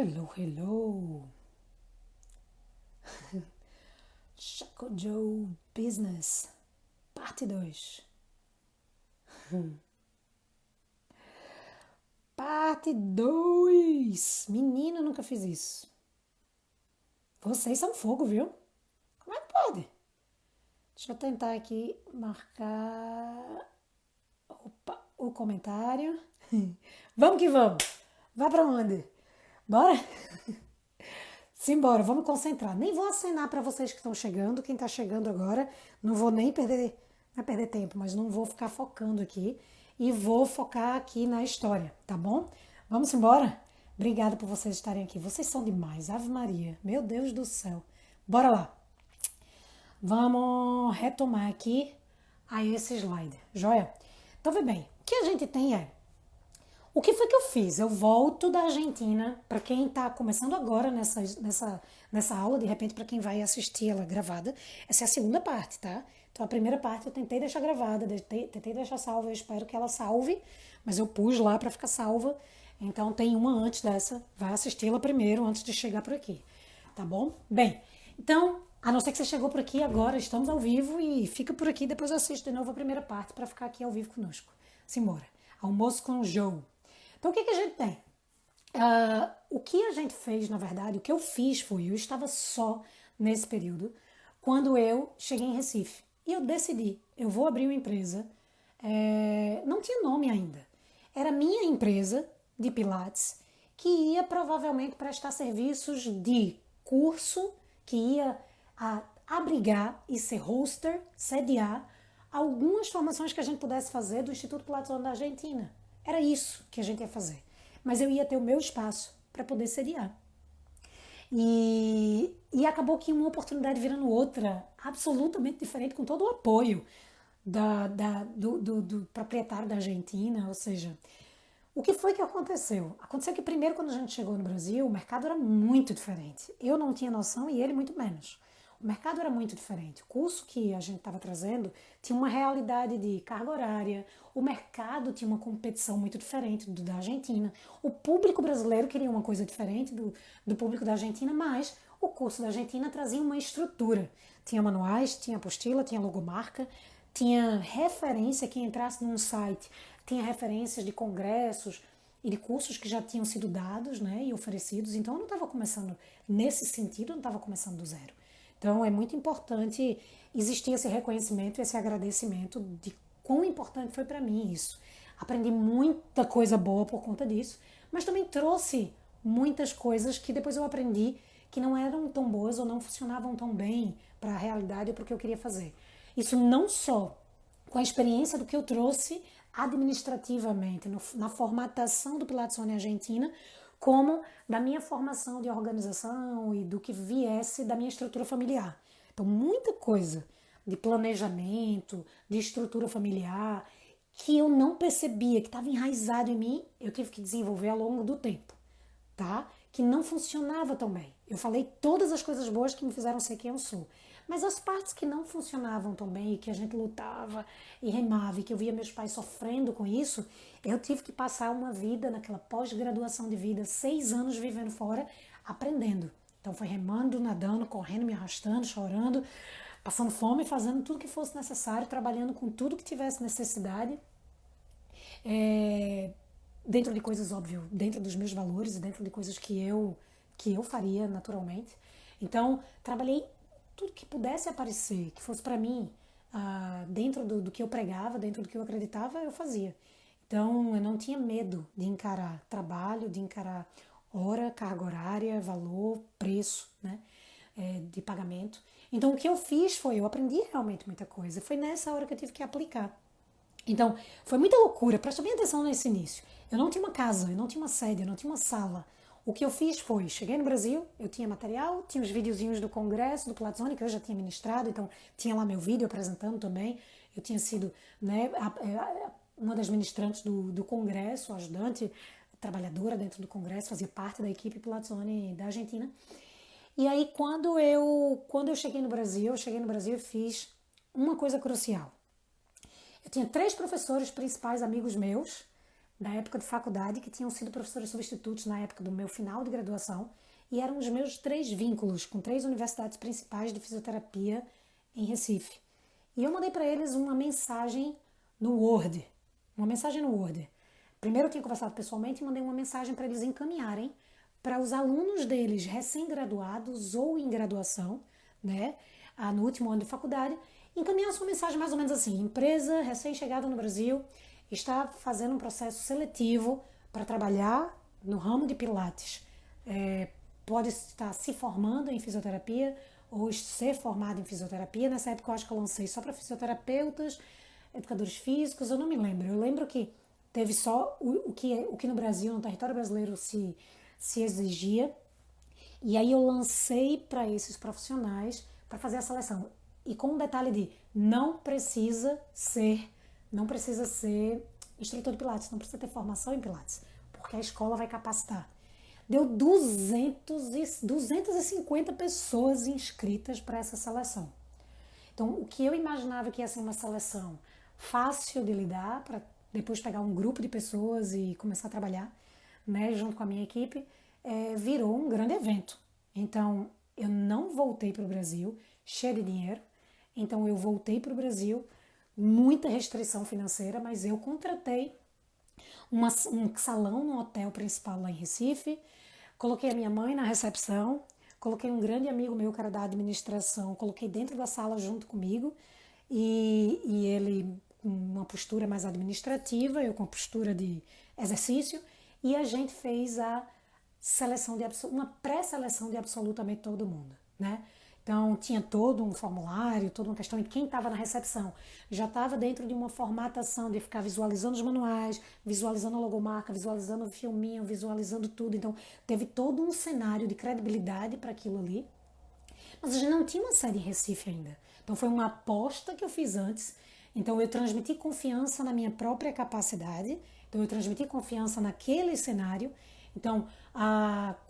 Hello, hello. Chaco Joe Business, parte 2. Parte 2. Menino, eu nunca fiz isso. Vocês são fogo, viu? Como é que pode? Deixa eu tentar aqui marcar. Opa, o comentário. Vamos que vamos. Vai pra onde? Bora? Simbora, vamos concentrar. Nem vou acenar para vocês que estão chegando, quem está chegando agora. Não vou nem perder, não é perder tempo, mas não vou ficar focando aqui. E vou focar aqui na história, tá bom? Vamos embora? Obrigada por vocês estarem aqui. Vocês são demais, Ave Maria. Meu Deus do céu. Bora lá. Vamos retomar aqui a esse slide, joia? Então, vê bem, o que a gente tem é o que foi que eu fiz? Eu volto da Argentina, para quem está começando agora nessa aula, de repente para quem vai assistir ela gravada, essa é a segunda parte, tá? Então a primeira parte eu tentei deixar gravada, tentei deixar salva, eu espero que ela salve, mas eu pus lá para ficar salva, então tem uma antes dessa, vai assisti-la primeiro antes de chegar por aqui, tá bom? Bem, então, a não ser que você chegou por aqui agora, estamos ao vivo e fica por aqui, depois assiste de novo a primeira parte para ficar aqui ao vivo conosco. Simbora. Almoço com o Joe. Então, o que a gente tem? O que a gente fez, na verdade, o que eu fiz foi, eu estava só nesse período, quando eu cheguei em Recife. E eu decidi, eu vou abrir uma empresa, não tinha nome ainda. Era minha empresa de Pilates, que ia provavelmente prestar serviços de curso, que ia abrigar e ser hoster, sediar algumas formações que a gente pudesse fazer do Instituto Pilates da Argentina. Era isso que a gente ia fazer. Mas eu ia ter o meu espaço para poder sediar. E acabou que uma oportunidade virando outra, absolutamente diferente, com todo o apoio do proprietário da Argentina. Ou seja, o que foi que aconteceu? Aconteceu que primeiro, quando a gente chegou no Brasil, o mercado era muito diferente. Eu não tinha noção e ele muito menos. O mercado era muito diferente. O curso que a gente estava trazendo tinha uma realidade de carga horária, o mercado tinha uma competição muito diferente do da Argentina, o público brasileiro queria uma coisa diferente do público da Argentina, mas o curso da Argentina trazia uma estrutura. Tinha manuais, tinha apostila, tinha logomarca, tinha referência, quem entrasse num site tinha referências de congressos e de cursos que já tinham sido dados, né, e oferecidos. Então eu não estava começando nesse sentido, eu não estava começando do zero. Então é muito importante existir esse reconhecimento, esse agradecimento de quão importante foi para mim isso. Aprendi muita coisa boa por conta disso, mas também trouxe muitas coisas que depois eu aprendi que não eram tão boas ou não funcionavam tão bem para a realidade ou para o que eu queria fazer. Isso não só com a experiência do que eu trouxe administrativamente, na formatação do Pilates Argentina, como da minha formação de organização e do que viesse da minha estrutura familiar. Então, muita coisa de planejamento, de estrutura familiar, que eu não percebia, que estava enraizado em mim, eu tive que desenvolver ao longo do tempo, tá? Que não funcionava tão bem. Eu falei todas as coisas boas que me fizeram ser quem eu sou. Mas as partes que não funcionavam tão bem, e que a gente lutava e remava, e que eu via meus pais sofrendo com isso, eu tive que passar uma vida naquela pós-graduação de vida, 6 anos vivendo fora, aprendendo. Então foi remando, nadando, correndo, me arrastando, chorando, passando fome, fazendo tudo que fosse necessário, trabalhando com tudo que tivesse necessidade, dentro de coisas, óbvio, dentro dos meus valores e dentro de coisas que eu faria naturalmente. Então, trabalhei tudo que pudesse aparecer, que fosse para mim, dentro do que eu pregava, dentro do que eu acreditava, eu fazia. Então, eu não tinha medo de encarar trabalho, de encarar hora, carga horária, valor, preço, né, de pagamento. Então, o que eu fiz foi, eu aprendi realmente muita coisa. Foi nessa hora que eu tive que aplicar. Então, foi muita loucura, presta bem atenção nesse início. Eu não tinha uma casa, eu não tinha uma sede, eu não tinha uma sala. O que eu fiz foi, cheguei no Brasil, eu tinha material, tinha os videozinhos do congresso, do Pilates que eu já tinha ministrado, então tinha lá meu vídeo apresentando também. Eu tinha sido, né, uma das ministrantes do congresso, ajudante, trabalhadora dentro do congresso, fazia parte da equipe Pilates da Argentina. E aí, quando eu cheguei no Brasil e fiz uma coisa crucial. Eu tinha 3 professores principais, amigos meus, da época de faculdade que tinham sido professores substitutos na época do meu final de graduação e eram os meus 3 vínculos com 3 universidades principais de fisioterapia em Recife. E eu mandei para eles uma mensagem no Word. Uma mensagem no Word. Primeiro eu tinha conversado pessoalmente e mandei uma mensagem para eles encaminharem para os alunos deles recém-graduados ou em graduação, né, no último ano de faculdade, encaminhar sua mensagem mais ou menos assim: empresa recém-chegada no Brasil está fazendo um processo seletivo para trabalhar no ramo de Pilates. Pode estar se formando em fisioterapia ou ser formado em fisioterapia. Nessa época eu acho que eu lancei só para fisioterapeutas, educadores físicos, eu não me lembro. Eu lembro que teve só o que no Brasil, no território brasileiro, se exigia. E aí eu lancei para esses profissionais para fazer a seleção. E com um detalhe de não precisa ser instrutor de Pilates, não precisa ter formação em Pilates, porque a escola vai capacitar. Deu 250 pessoas inscritas para essa seleção. Então, o que eu imaginava que ia ser uma seleção fácil de lidar, para depois pegar um grupo de pessoas e começar a trabalhar, né, junto com a minha equipe, virou um grande evento. Então, eu não voltei para o Brasil cheio de dinheiro. Então, eu voltei para o Brasil, muita restrição financeira, mas eu contratei um salão no hotel principal lá em Recife, coloquei a minha mãe na recepção, coloquei um grande amigo meu que era da administração, coloquei dentro da sala junto comigo e ele com uma postura mais administrativa, eu com uma postura de exercício, e a gente fez a seleção uma pré-seleção de absolutamente todo mundo, né? Então tinha todo um formulário, toda uma questão, e quem estava na recepção já estava dentro de uma formatação de ficar visualizando os manuais, visualizando a logomarca, visualizando o filminho, visualizando tudo. Então teve todo um cenário de credibilidade para aquilo ali. Mas a gente não tinha uma sede em Recife ainda. Então foi uma aposta que eu fiz antes. Então eu transmiti confiança na minha própria capacidade. Então eu transmiti confiança naquele cenário. Então,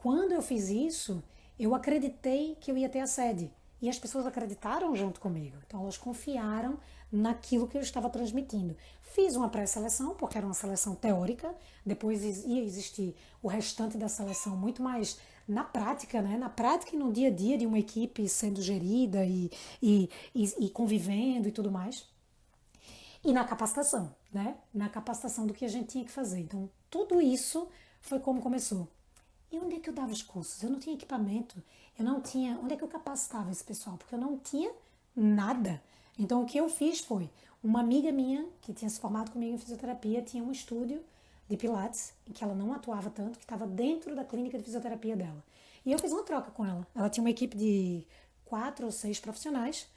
quando eu fiz isso, eu acreditei que eu ia ter a sede. E as pessoas acreditaram junto comigo. Então elas confiaram naquilo que eu estava transmitindo. Fiz uma pré-seleção, porque era uma seleção teórica. Depois ia existir o restante da seleção muito mais na prática, né? Na prática e no dia a dia de uma equipe sendo gerida e convivendo e tudo mais. E na capacitação, né? Na capacitação do que a gente tinha que fazer. Então, tudo isso foi como começou. E onde é que eu dava os cursos? Eu não tinha equipamento, eu não tinha... Onde é que eu capacitava esse pessoal? Porque eu não tinha nada. Então, o que eu fiz foi... Uma amiga minha, que tinha se formado comigo em fisioterapia, tinha um estúdio de Pilates, em que ela não atuava tanto, que estava dentro da clínica de fisioterapia dela. E eu fiz uma troca com ela. Ela tinha uma equipe de 4 ou 6 profissionais,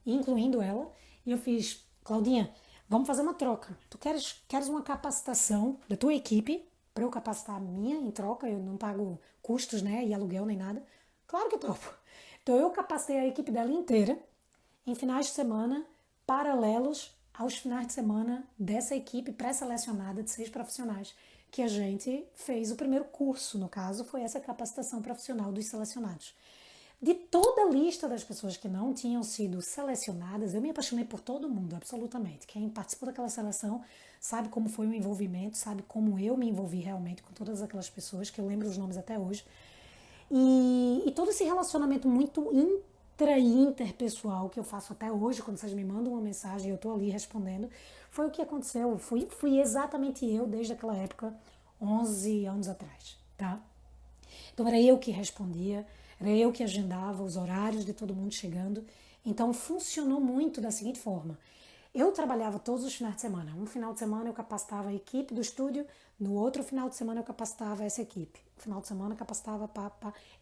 incluindo ela, e eu fiz: Claudinha, vamos fazer uma troca. Tu queres uma capacitação da tua equipe para eu capacitar a minha em troca? Eu não pago custos, né, e aluguel nem nada. Claro que eu topo. Então eu capacitei a equipe dela inteira em finais de semana paralelos aos finais de semana dessa equipe pré-selecionada de 6 profissionais que a gente fez o primeiro curso. No caso, foi essa capacitação profissional dos selecionados. De toda a lista das pessoas que não tinham sido selecionadas, eu me apaixonei por todo mundo, absolutamente. Quem participou daquela seleção sabe como foi o envolvimento, sabe como eu me envolvi realmente com todas aquelas pessoas, que eu lembro os nomes até hoje. E todo esse relacionamento muito interpessoal que eu faço até hoje, quando vocês me mandam uma mensagem e eu estou ali respondendo, foi o que aconteceu. Fui exatamente eu desde aquela época, 11 anos atrás, tá? Então era eu que respondia, era eu que agendava os horários de todo mundo chegando. Então funcionou muito da seguinte forma: eu trabalhava todos os finais de semana. Um final de semana eu capacitava a equipe do estúdio, no outro final de semana eu capacitava essa equipe. No final de semana eu capacitava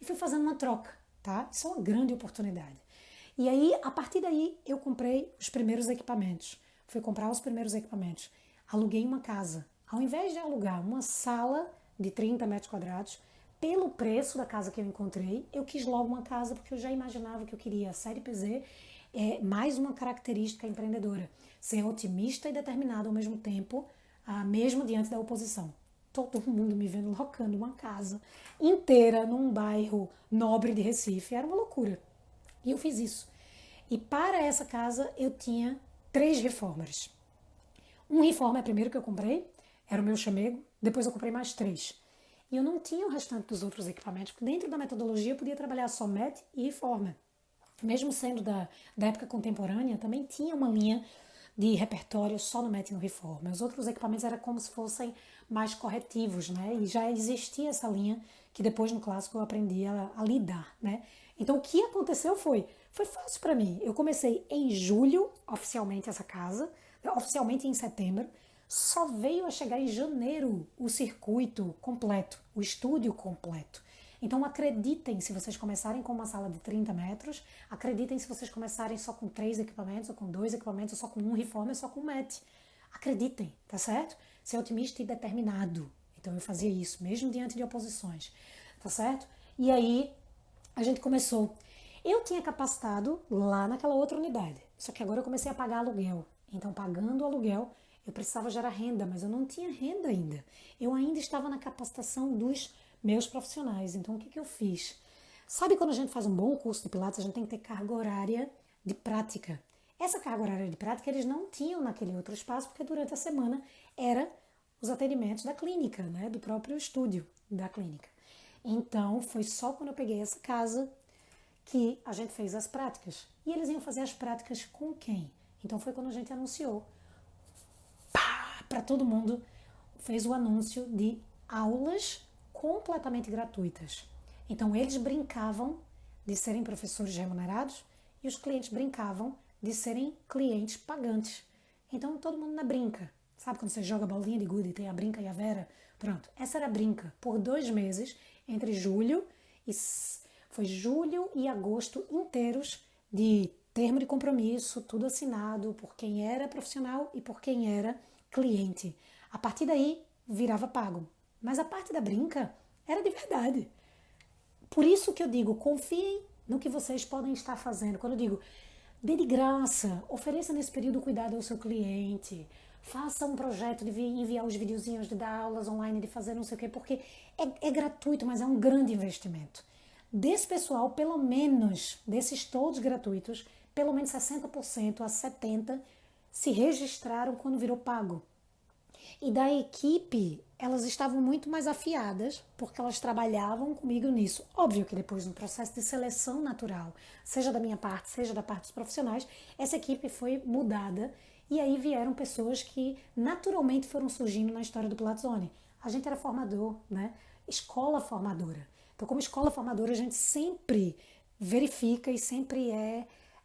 e fui fazendo uma troca, tá? Isso é uma grande oportunidade. E aí, a partir daí, eu comprei os primeiros equipamentos. Fui comprar os primeiros equipamentos. Aluguei uma casa. Ao invés de alugar uma sala de 30 metros quadrados, pelo preço da casa que eu encontrei, eu quis logo uma casa, porque eu já imaginava que eu queria a série PZ, mais uma característica empreendedora: ser otimista e determinado ao mesmo tempo, mesmo diante da oposição. Todo mundo me vendo locando uma casa inteira num bairro nobre de Recife. Era uma loucura. E eu fiz isso. E para essa casa eu tinha 3 reformers. Um reformer primeiro que eu comprei, era o meu chamego, depois eu comprei mais 3. E eu não tinha o restante dos outros equipamentos, porque dentro da metodologia eu podia trabalhar só MET e Reformer. Mesmo sendo da época contemporânea, também tinha uma linha de repertório só no MET e no Reformer. Os outros equipamentos eram como se fossem mais corretivos, né? E já existia essa linha que depois no clássico eu aprendi a lidar, né? Então o que aconteceu foi fácil para mim. Eu comecei em julho, oficialmente, essa casa, oficialmente em setembro, só veio a chegar em janeiro o circuito completo, o estúdio completo. Então acreditem se vocês começarem com uma sala de 30 metros, acreditem se vocês começarem só com 3 equipamentos, ou com 2 equipamentos, ou só com um reformer, ou só com um MET. Acreditem, tá certo? Ser otimista e determinado. Então eu fazia isso, mesmo diante de oposições, tá certo? E aí a gente começou. Eu tinha capacitado lá naquela outra unidade, só que agora eu comecei a pagar aluguel. Então, pagando o aluguel, eu precisava gerar renda, mas eu não tinha renda ainda. Eu ainda estava na capacitação dos meus profissionais. Então, o que eu fiz? Sabe quando a gente faz um bom curso de Pilates, a gente tem que ter carga horária de prática. Essa carga horária de prática eles não tinham naquele outro espaço, porque durante a semana era os atendimentos da clínica, né, do próprio estúdio da clínica. Então, foi só quando eu peguei essa casa que a gente fez as práticas. E eles iam fazer as práticas com quem? Então, foi quando a gente anunciou para todo mundo, fez o anúncio de aulas completamente gratuitas. Então, eles brincavam de serem professores remunerados e os clientes brincavam de serem clientes pagantes. Então, todo mundo na brinca. Sabe quando você joga bolinha de gude e tem a brinca e a Vera? Pronto, essa era a brinca. Por 2 meses, entre julho e... Foi julho e agosto inteiros de termo de compromisso, tudo assinado por quem era profissional e por quem era cliente. A partir daí, virava pago. Mas a parte da brinca era de verdade. Por isso que eu digo, confiem no que vocês podem estar fazendo. Quando eu digo, dê de graça, ofereça nesse período cuidado ao seu cliente, faça um projeto de enviar os videozinhos de dar aulas online, de fazer não sei o quê, porque é gratuito, mas é um grande investimento. Desse pessoal, pelo menos, desses todos gratuitos, pelo menos 60% a 70% se registraram quando virou pago. E da equipe, elas estavam muito mais afiadas, porque elas trabalhavam comigo nisso. Óbvio que depois, no processo de seleção natural, seja da minha parte, seja da parte dos profissionais, essa equipe foi mudada e aí vieram pessoas que naturalmente foram surgindo na história do Pilates Zone. A gente era formador, né? Escola formadora. Então, como escola formadora, a gente sempre verifica e sempre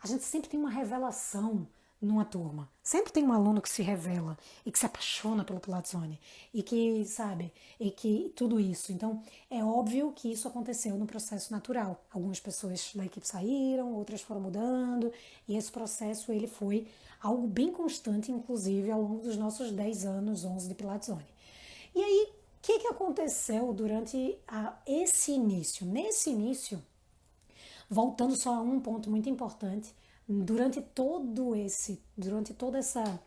a gente sempre tem uma revelação numa turma. Sempre tem um aluno que se revela e que se apaixona pelo Pilates Zone e que, sabe, e que tudo isso. Então, é óbvio que isso aconteceu no processo natural. Algumas pessoas da equipe saíram, outras foram mudando e esse processo ele foi algo bem constante, inclusive, ao longo dos nossos 10 anos, 11 de Pilates Zone. E aí, o que aconteceu durante esse início? Nesse início, voltando só a um ponto muito importante, durante toda essa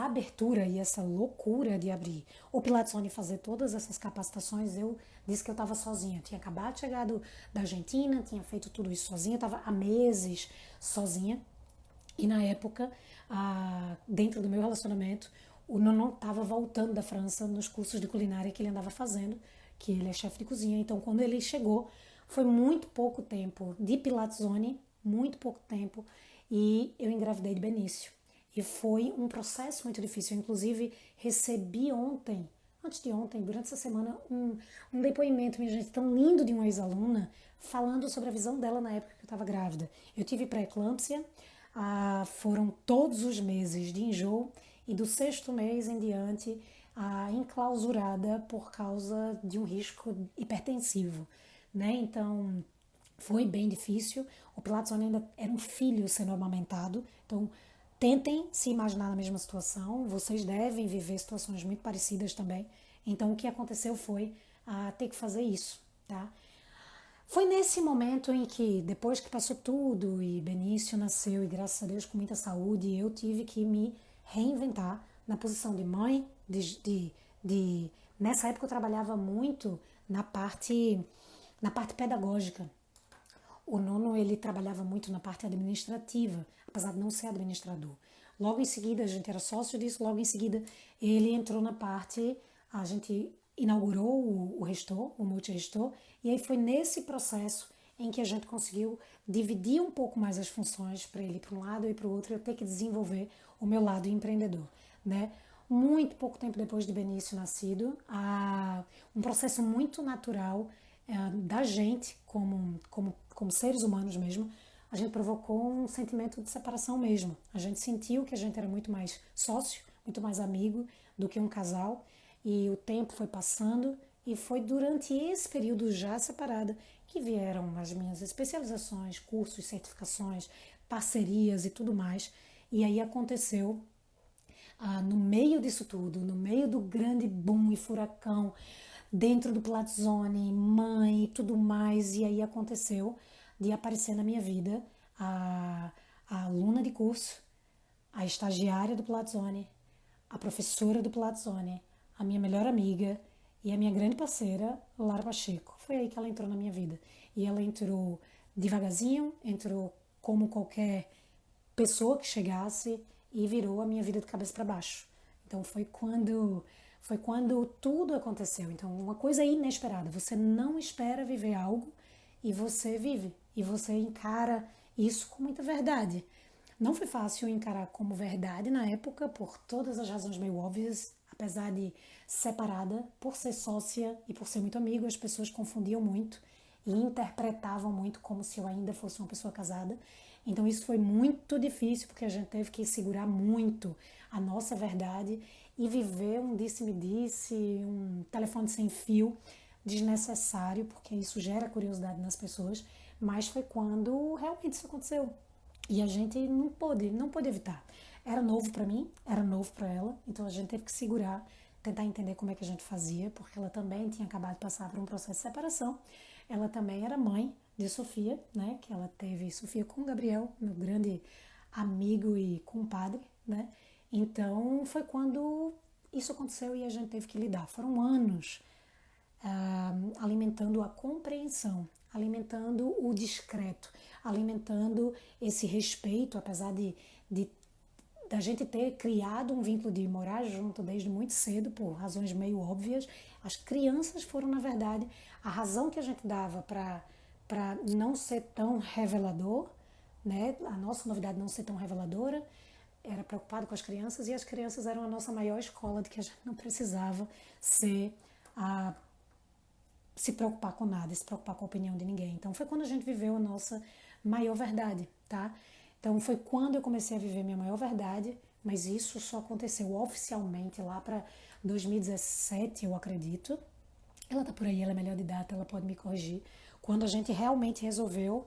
abertura e essa loucura de abrir o Pilates Zone e fazer todas essas capacitações, eu disse que eu estava sozinha. Eu tinha acabado de chegar da Argentina, tinha feito tudo isso sozinha, estava há meses sozinha. E na época, dentro do meu relacionamento, o Nono estava voltando da França nos cursos de culinária que ele andava fazendo, que ele é chefe de cozinha. Então, quando ele chegou, foi muito pouco tempo de Pilates Zone, muito pouco tempo, e eu engravidei de Benício. E foi um processo muito difícil. Eu, inclusive, recebi antes de ontem, durante essa semana, um depoimento, minha gente, tão lindo de uma ex-aluna, falando sobre a visão dela na época que eu estava grávida. Eu tive pré-eclâmpsia, foram todos os meses de enjoo, e do 6º mês em diante, enclausurada por causa de um risco hipertensivo, né? Então, foi bem difícil. O Pilates ainda era um filho sendo amamentado. Então, tentem se imaginar na mesma situação. Vocês devem viver situações muito parecidas também. Então, o que aconteceu foi ter que fazer isso, tá? Foi nesse momento em que, depois que passou tudo e Benício nasceu, e graças a Deus com muita saúde, eu tive que me reinventar na posição de mãe. Nessa época eu trabalhava muito na parte pedagógica. O Nono, ele trabalhava muito na parte administrativa, apesar de não ser administrador. Logo em seguida, a gente era sócio disso, logo em seguida ele entrou na parte, a gente inaugurou o Restor, o Multirestor, e aí foi nesse processo em que a gente conseguiu dividir um pouco mais as funções para ele ir para um lado e para o outro, eu ter que desenvolver o meu lado empreendedor, né? Muito pouco tempo depois de Benício nascido, um processo muito natural da gente, como seres humanos mesmo, a gente provocou um sentimento de separação mesmo. A gente sentiu que a gente era muito mais sócio, muito mais amigo do que um casal, e o tempo foi passando, e foi durante esse período já separada que vieram as minhas especializações, cursos, certificações, parcerias e tudo mais. E aí aconteceu no meio disso tudo, no meio do grande boom e furacão, dentro do Platzone, mãe e tudo mais, e aí aconteceu de aparecer na minha vida a aluna de curso, a estagiária do Platzone, a professora do Platzone, a minha melhor amiga e a minha grande parceira, Lara Pacheco. Foi aí que ela entrou na minha vida. E ela entrou devagarzinho, entrou como qualquer pessoa que chegasse e virou a minha vida de cabeça para baixo. Então foi quando tudo aconteceu. Então uma coisa inesperada, você não espera viver algo e você vive e você encara isso com muita verdade. Não foi fácil encarar como verdade na época por todas as razões meio óbvias, apesar de separada, por ser sócia e por ser muito amigo, as pessoas confundiam muito e interpretavam muito como se eu ainda fosse uma pessoa casada. Então isso foi muito difícil porque a gente teve que segurar muito a nossa verdade e viver um disse-me-disse, um telefone sem fio desnecessário, porque isso gera curiosidade nas pessoas, mas foi quando realmente isso aconteceu. E a gente não pôde evitar. Era novo para mim, era novo para ela, então a gente teve que segurar, tentar entender como é que a gente fazia, porque ela também tinha acabado de passar por um processo de separação. Ela também era mãe de Sofia, né? Que ela teve Sofia com o Gabriel, meu grande amigo e compadre, né? Então foi quando isso aconteceu e a gente teve que lidar. Foram anos alimentando a compreensão, alimentando o discreto, alimentando esse respeito, apesar de da gente ter criado um vínculo de morar junto desde muito cedo, por razões meio óbvias. As crianças foram, na verdade, a razão que a gente dava para não ser tão revelador, né? A nossa novidade não ser tão reveladora, era preocupado com as crianças, e as crianças eram a nossa maior escola de que a gente não precisava ser se preocupar com nada, se preocupar com a opinião de ninguém. Então foi quando a gente viveu a nossa maior verdade, tá? Então foi quando eu comecei a viver minha maior verdade, mas isso só aconteceu oficialmente lá para 2017, eu acredito. Ela tá por aí, ela é melhor de data, ela pode me corrigir. Quando a gente realmente resolveu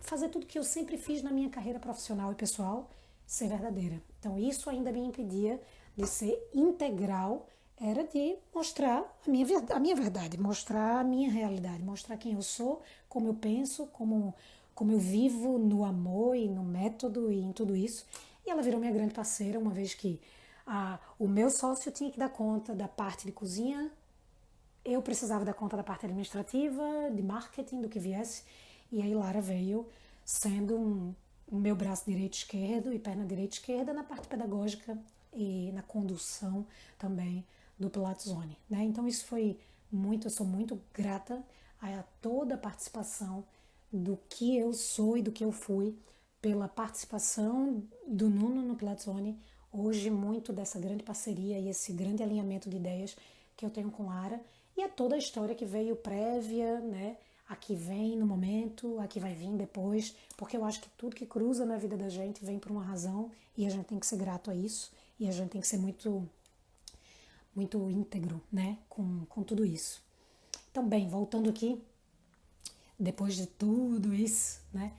fazer tudo que eu sempre fiz na minha carreira profissional e pessoal, ser verdadeira. Então isso ainda me impedia de ser integral, era de mostrar a minha verdade, mostrar a minha realidade, mostrar quem eu sou, como eu penso, como eu vivo no amor e no método e em tudo isso. E ela virou minha grande parceira, uma vez que o meu sócio tinha que dar conta da parte de cozinha, eu precisava dar conta da parte administrativa, de marketing, do que viesse. E aí Lara veio sendo o meu braço direito esquerdo e perna direita esquerda na parte pedagógica e na condução também do Pilatzone, né? Então isso foi muito, eu sou muito grata a toda a participação do que eu sou e do que eu fui pela participação do Nuno no Pilatzone. Hoje muito dessa grande parceria e esse grande alinhamento de ideias que eu tenho com Lara, e é toda a história que veio prévia, né? A que vem no momento, a que vai vir depois, porque eu acho que tudo que cruza na vida da gente vem por uma razão e a gente tem que ser grato a isso e a gente tem que ser muito muito íntegro, né, com tudo isso. Então, bem, voltando aqui, depois de tudo isso, né,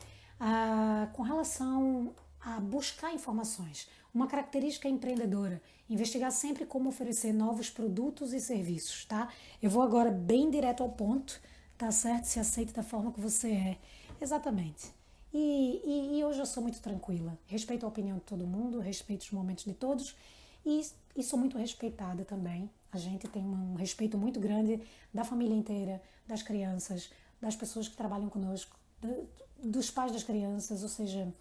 com relação a buscar informações, uma característica empreendedora, investigar sempre como oferecer novos produtos e serviços, tá? Eu vou agora bem direto ao ponto, tá certo? Se aceita da forma que você é. Exatamente. E hoje eu sou muito tranquila. Respeito a opinião de todo mundo, respeito os momentos de todos e sou muito respeitada também. A gente tem um respeito muito grande da família inteira, das crianças, das pessoas que trabalham conosco, dos pais das crianças, ou seja,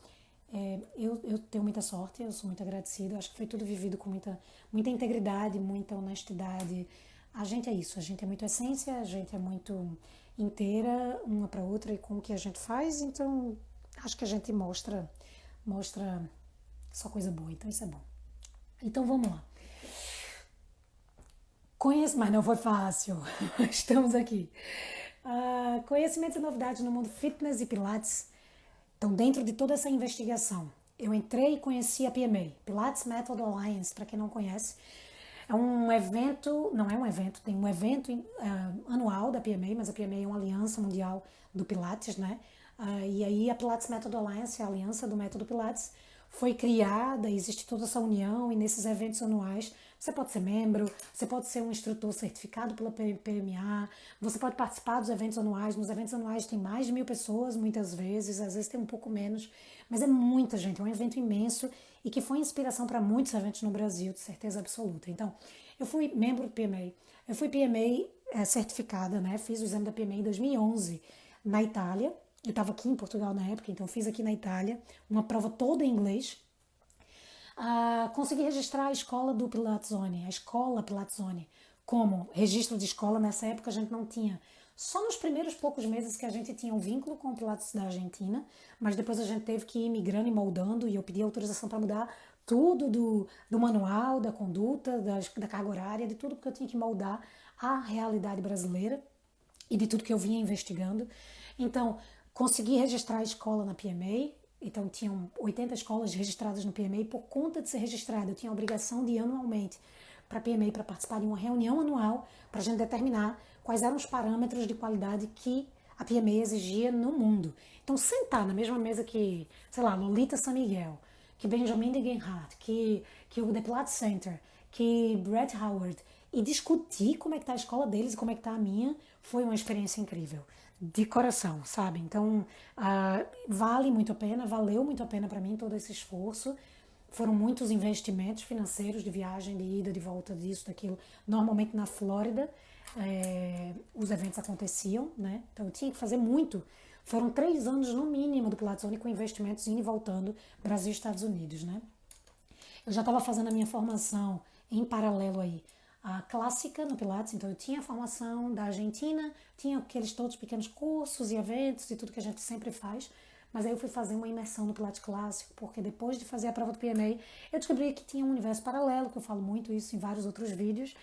Eu tenho muita sorte, eu sou muito agradecida. Eu acho que foi tudo vivido com muita integridade, muita honestidade. A gente é isso, a gente é muito essência, a gente é muito inteira uma para outra e com o que a gente faz. Então, acho que a gente mostra só coisa boa. Então, isso é bom. Então, vamos lá. Conheço, mas não foi fácil. Estamos aqui. Conhecimentos e novidades no mundo fitness e pilates. Então, dentro de toda essa investigação, eu entrei e conheci a PMA, Pilates Method Alliance, para quem não conhece. É um evento, não é um evento, tem um evento anual da PMA, mas a PMA é uma aliança mundial do Pilates, né? E aí a Pilates Method Alliance, a aliança do método Pilates, foi criada, existe toda essa união e nesses eventos anuais você pode ser membro, você pode ser um instrutor certificado pela PMA, você pode participar dos eventos anuais. Nos eventos anuais tem mais de 1.000 pessoas, muitas vezes, às vezes tem um pouco menos, mas é muita gente, é um evento imenso e que foi inspiração para muitos eventos no Brasil, de certeza absoluta. Então, eu fui membro do PMA, eu fui PMA certificada, né? Fiz o exame da PMA em 2011 na Itália. Eu estava aqui em Portugal na época, então fiz aqui na Itália uma prova toda em inglês. Consegui registrar a escola do Pilatzone, a escola Pilatzone, como registro de escola. Nessa época a gente não tinha. Só nos primeiros poucos meses que a gente tinha um vínculo com o Pilates da Argentina, mas depois a gente teve que ir migrando e moldando, e eu pedi autorização para mudar tudo do manual, da conduta, da carga horária, de tudo, porque eu tinha que moldar a realidade brasileira e de tudo que eu vinha investigando. Então, consegui registrar a escola na PMA. Então, tinham 80 escolas registradas no PMA. E por conta de ser registrada, eu tinha a obrigação de ir anualmente para a PMA para participar de uma reunião anual para a gente determinar quais eram os parâmetros de qualidade que a PMA exigia no mundo. Então, sentar na mesma mesa que, sei lá, Lolita San Miguel, que Benjamin de Genhardt, que o The Pilates Center, que Brett Howard, e discutir como é que tá a escola deles e como é que tá a minha, foi uma experiência incrível. De coração, sabe? Então, vale muito a pena, valeu muito a pena para mim todo esse esforço. Foram muitos investimentos financeiros de viagem, de ida, de volta, disso, daquilo. Normalmente na Flórida, os eventos aconteciam, né? Então eu tinha que fazer muito. Foram 3 anos no mínimo do Pilates com investimentos indo e voltando Brasil e Estados Unidos, né? Eu já estava fazendo a minha formação em paralelo aí, a clássica no Pilates, então eu tinha a formação da Argentina, tinha aqueles todos pequenos cursos e eventos e tudo que a gente sempre faz, mas aí eu fui fazer uma imersão no Pilates clássico, porque depois de fazer a prova do PMA, eu descobri que tinha um universo paralelo, que eu falo muito isso em vários outros vídeos,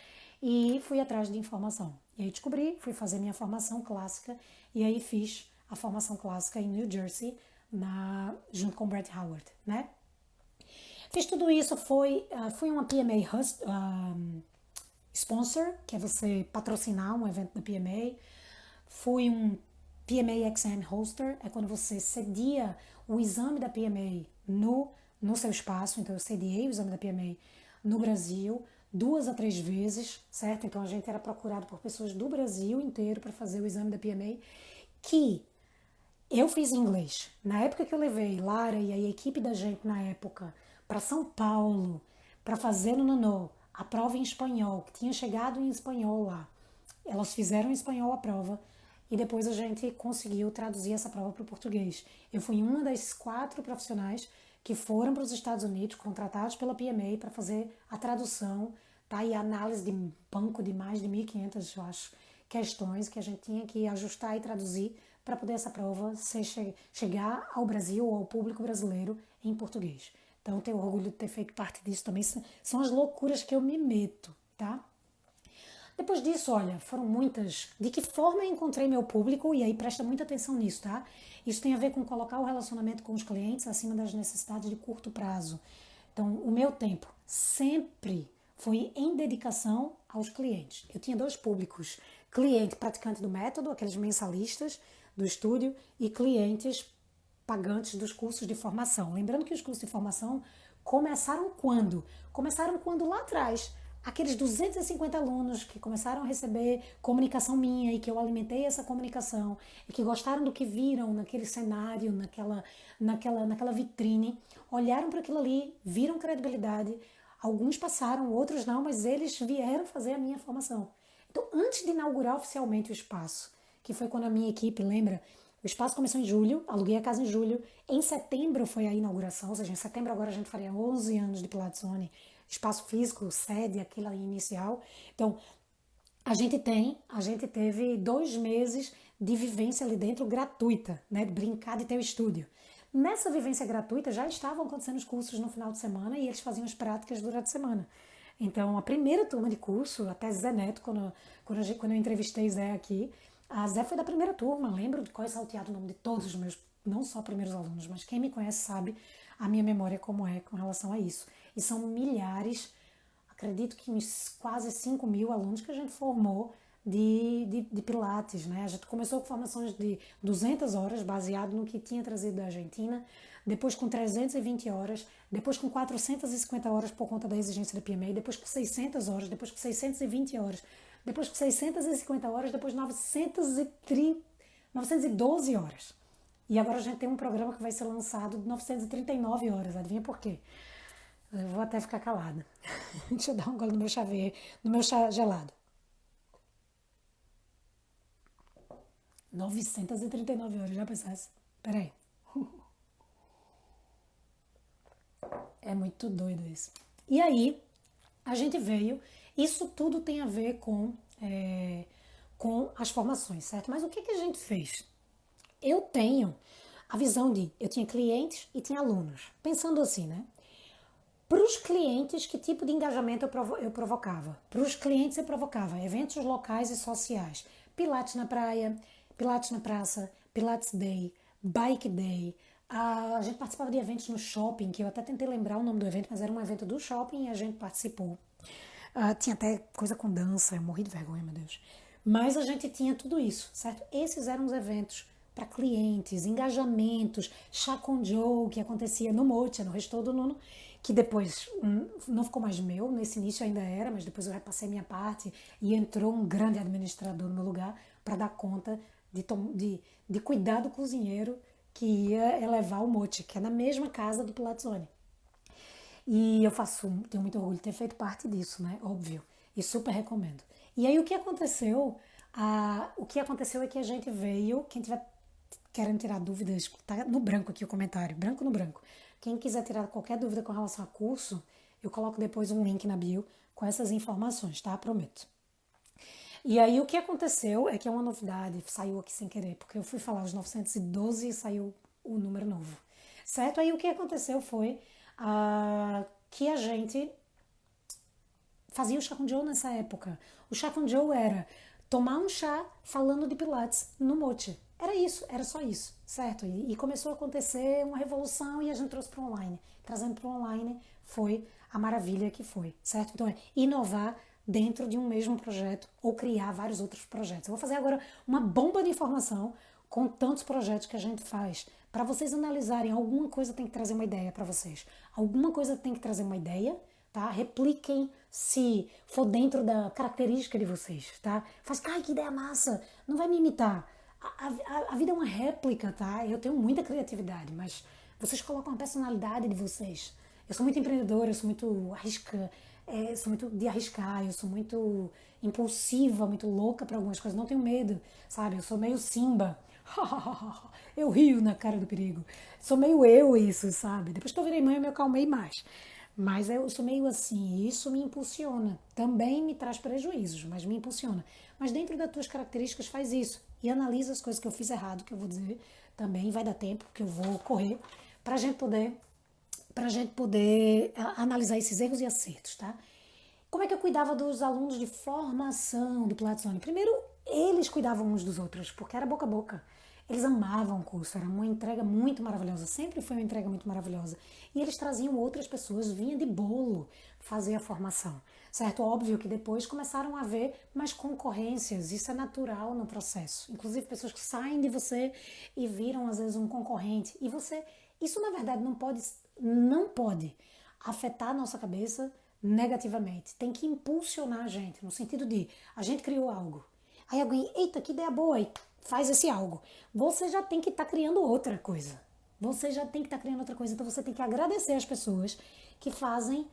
e fui atrás de informação. E aí descobri, fui fazer minha formação clássica, e aí fiz a formação clássica em New Jersey, junto com o Brett Howard, né? Fiz tudo isso, fui uma PMA sponsor, que é você patrocinar um evento da PMA. Fui um PMA Exam Hoster, é quando você cedia o exame da PMA no seu espaço. Então eu sediei o exame da PMA no Brasil 2 a 3 vezes, certo? Então a gente era procurado por pessoas do Brasil inteiro para fazer o exame da PMA, que eu fiz em inglês. Na época que eu levei Lara e a equipe da gente na época para São Paulo para fazer no Nono a prova em espanhol, que tinha chegado em espanhol lá. Elas fizeram em espanhol a prova e depois a gente conseguiu traduzir essa prova para o português. Eu fui uma das 4 profissionais que foram para os Estados Unidos, contratados pela PMA para fazer a tradução, tá? E a análise de banco de mais de 1.500, eu acho, questões que a gente tinha que ajustar e traduzir para poder essa prova chegar ao Brasil ou ao público brasileiro em português. Então, eu tenho orgulho de ter feito parte disso também. São as loucuras que eu me meto, tá? Depois disso, olha, foram muitas. De que forma eu encontrei meu público? E aí presta muita atenção nisso, tá? Isso tem a ver com colocar o relacionamento com os clientes acima das necessidades de curto prazo. Então, o meu tempo sempre foi em dedicação aos clientes. Eu tinha 2 públicos: cliente praticante do método, aqueles mensalistas do estúdio, e clientes pagantes dos cursos de formação. Lembrando que os cursos de formação começaram quando? Começaram quando lá atrás, aqueles 250 alunos que começaram a receber comunicação minha e que eu alimentei essa comunicação e que gostaram do que viram naquele cenário, naquela vitrine, olharam para aquilo ali, viram credibilidade. Alguns passaram, outros não, mas eles vieram fazer a minha formação. Então, antes de inaugurar oficialmente o espaço, que foi quando a minha equipe, lembra, O espaço começou em julho, aluguei a casa em julho. Em setembro foi a inauguração, ou seja, em setembro agora a gente faria 11 anos de Pilates Zone. Espaço físico, sede, aquilo ali inicial. Então, a gente teve 2 meses de vivência ali dentro gratuita, né? De brincar de ter o estúdio. Nessa vivência gratuita já estavam acontecendo os cursos no final de semana e eles faziam as práticas durante a semana. Então, a primeira turma de curso, até Zé Neto, quando eu entrevistei Zé aqui, a Zé foi da primeira turma. Lembro de qual é salteado o nome de todos os meus, não só primeiros alunos, mas quem me conhece sabe a minha memória como é com relação a isso. E são milhares, acredito que uns quase 5 mil alunos que a gente formou de Pilates, né? A gente começou com formações de 200 horas, baseado no que tinha trazido da Argentina, depois com 320 horas, depois com 450 horas por conta da exigência da PMA, depois com 600 horas, depois com 620 horas, depois com 650 horas, depois 912 horas. E agora a gente tem um programa que vai ser lançado de 939 horas, adivinha por quê? Eu vou até ficar calada. Deixa eu dar um gole no meu no meu chá gelado. 939 horas, já pensasse? Peraí. É muito doido isso. E aí, a gente veio. Isso tudo tem a ver com as formações, certo? Mas o que a gente fez? Eu tenho a visão de. Eu tinha clientes e tinha alunos. Pensando assim, né? Para os clientes, que tipo de engajamento eu provocava? Para os clientes, eu provocava eventos locais e sociais. Pilates na praia, Pilates na praça, Pilates Day, Bike Day. A gente participava de eventos no shopping, que eu até tentei lembrar o nome do evento, mas era um evento do shopping e a gente participou. Tinha até coisa com dança, eu morri de vergonha, meu Deus. Mas a gente tinha tudo isso, certo? Esses eram os eventos para clientes, engajamentos, chá com Joe, que acontecia no Mocha, no Restou do Nuno, que depois não ficou mais meu, nesse início ainda era, mas depois eu repassei minha parte e entrou um grande administrador no meu lugar para dar conta de cuidar do cozinheiro que ia elevar o Mocha, que é na mesma casa do Pilates Zone. E tenho muito orgulho de ter feito parte disso, né? Óbvio. E super recomendo. E aí o que aconteceu? O que aconteceu é que a gente veio, quem tiver querendo tirar dúvidas, tá no branco aqui o comentário, branco no branco. Quem quiser tirar qualquer dúvida com relação a curso, eu coloco depois um link na bio com essas informações, tá? Prometo. E aí o que aconteceu é que é uma novidade, saiu aqui sem querer, porque eu fui falar os 912 e saiu o número novo, certo? Aí o que aconteceu foi que a gente fazia o chá com Joe nessa época. O chá com Joe era tomar um chá falando de Pilates no Moche. Era isso, era só isso, certo? E começou a acontecer uma revolução e a gente trouxe para o online. Trazendo para o online foi a maravilha que foi, certo? Então é inovar dentro de um mesmo projeto ou criar vários outros projetos. Eu vou fazer agora uma bomba de informação com tantos projetos que a gente faz. Para vocês analisarem, alguma coisa tem que trazer uma ideia para vocês. Alguma coisa tem que trazer uma ideia, tá? Repliquem se for dentro da característica de vocês, tá? Faz, ai, que ideia massa! Não vai me imitar. A vida é uma réplica, tá? Eu tenho muita criatividade, mas vocês colocam a personalidade de vocês. Eu sou muito empreendedora, eu sou muito sou muito de arriscar, eu sou muito impulsiva, muito louca para algumas coisas, não tenho medo, sabe? Eu sou meio Simba. Eu rio na cara do perigo. Sou meio eu isso, sabe? Depois que eu virei mãe, eu me acalmei mais. Mas eu sou meio assim, e isso me impulsiona. Também me traz prejuízos, mas me impulsiona. Mas dentro das tuas características, faz isso. E analisa as coisas que eu fiz errado, que eu vou dizer também. Vai dar tempo, que eu vou correr, pra gente poder, analisar esses erros e acertos, tá? Como é que eu cuidava dos alunos de formação do Pilates Zone? Primeiro, eles cuidavam uns dos outros, porque era boca a boca. Eles amavam o curso, era uma entrega muito maravilhosa, sempre foi uma entrega muito maravilhosa. E eles traziam outras pessoas, vinha de bolo fazer a formação, certo? Óbvio que depois começaram a haver mais concorrências, isso é natural no processo. Inclusive pessoas que saem de você e viram às vezes um concorrente. E você, isso na verdade não pode afetar a nossa cabeça negativamente. Tem que impulsionar a gente, no sentido de a gente criou algo. Aí alguém, eita, que ideia boa, aí faz esse algo. Você já tem que estar criando outra coisa. Você já tem que estar criando outra coisa. Então você tem que agradecer as pessoas que fazem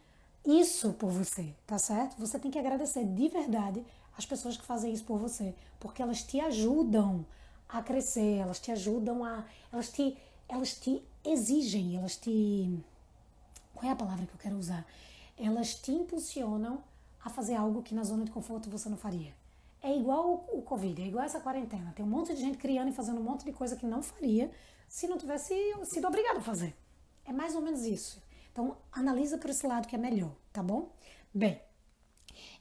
isso por você, tá certo? Você tem que agradecer de verdade as pessoas que fazem isso por você, porque elas te ajudam a crescer, elas te ajudam a. Elas te exigem, elas te. Qual é a palavra que eu quero usar? Elas te impulsionam a fazer algo que na zona de conforto você não faria. É igual o Covid, é igual essa quarentena. Tem um monte de gente criando e fazendo um monte de coisa que não faria se não tivesse sido obrigado a fazer. É mais ou menos isso. Então, analisa por esse lado que é melhor, tá bom? Bem,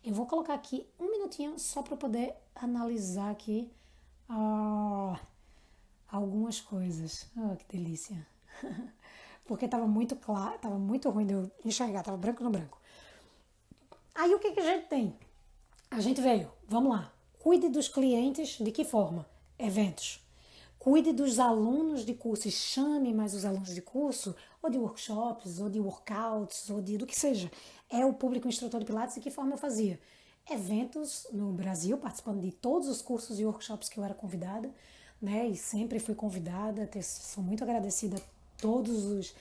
eu vou colocar aqui um minutinho só para poder analisar aqui ah, algumas coisas. Oh, que delícia. Porque estava muito claro, estava muito ruim de eu enxergar, estava branco no branco. Aí o que, que a gente tem? A gente veio, vamos lá. Cuide dos clientes de que forma? Eventos. Cuide dos alunos de curso e chame mais os alunos de curso, ou de workshops, ou de workouts, ou de do que seja. É o público instrutor de Pilates, de que forma eu fazia? Eventos no Brasil, participando de todos os cursos e workshops que eu era convidada, né? E sempre fui convidada, sou muito agradecida a todos os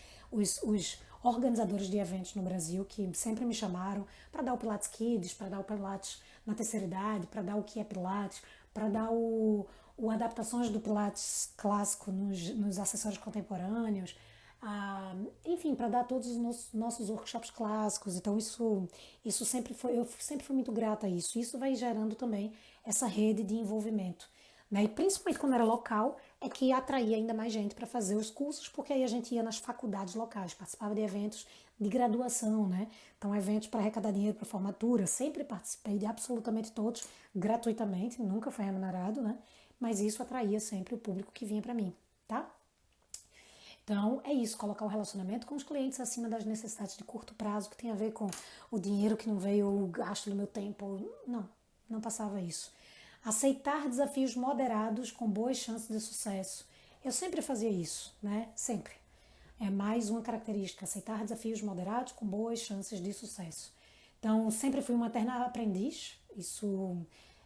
organizadores de eventos no Brasil que sempre me chamaram para dar o Pilates Kids, para dar o Pilates na terceira idade, para dar o que é Pilates, para dar o adaptações do Pilates clássico nos acessórios contemporâneos, enfim, para dar todos os nossos workshops clássicos. Então isso sempre foi, eu sempre fui muito grata a isso. Isso vai gerando também essa rede de envolvimento, né? E principalmente quando era local, é que atraía ainda mais gente para fazer os cursos, porque aí a gente ia nas faculdades locais, participava de eventos de graduação, né? Então, eventos para arrecadar dinheiro para formatura, sempre participei de absolutamente todos, gratuitamente, nunca foi remunerado, né? Mas isso atraía sempre o público que vinha para mim, tá? Então, é isso, colocar o relacionamento com os clientes acima das necessidades de curto prazo, que tem a ver com o dinheiro que não veio, o gasto do meu tempo. Não, não passava isso. Aceitar desafios moderados com boas chances de sucesso. Eu sempre fazia isso, né? Sempre. É mais uma característica, aceitar desafios moderados com boas chances de sucesso. Então, sempre fui uma eterna aprendiz. Isso,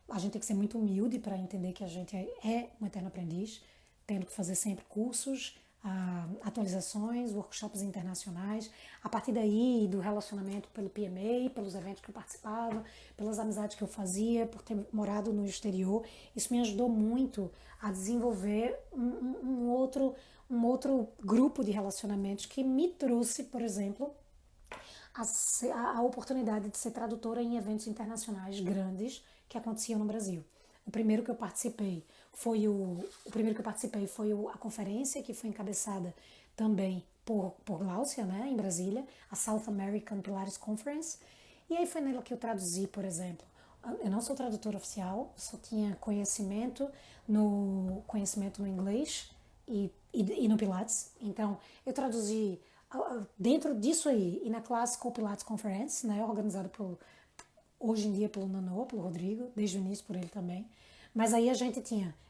a gente tem que ser muito humilde para entender que a gente é um eterno aprendiz, tendo que fazer sempre cursos, atualizações, workshops internacionais. A partir daí, do relacionamento pelo PMA, pelos eventos que eu participava, pelas amizades que eu fazia, por ter morado no exterior, isso me ajudou muito a desenvolver um outro grupo de relacionamentos que me trouxe, por exemplo, a oportunidade de ser tradutora em eventos internacionais grandes que aconteciam no Brasil. O primeiro que eu participei foi a conferência que foi encabeçada também por Gláucia, né, em Brasília, a South American Pilates Conference. E aí foi nela que eu traduzi, por exemplo. Eu não sou tradutora oficial, só tinha conhecimento no inglês e no Pilates. Então, eu traduzi dentro disso aí, e na Classical Pilates Conference, né, organizada hoje em dia pelo Nanô, pelo Rodrigo, desde o início por ele também. Mas aí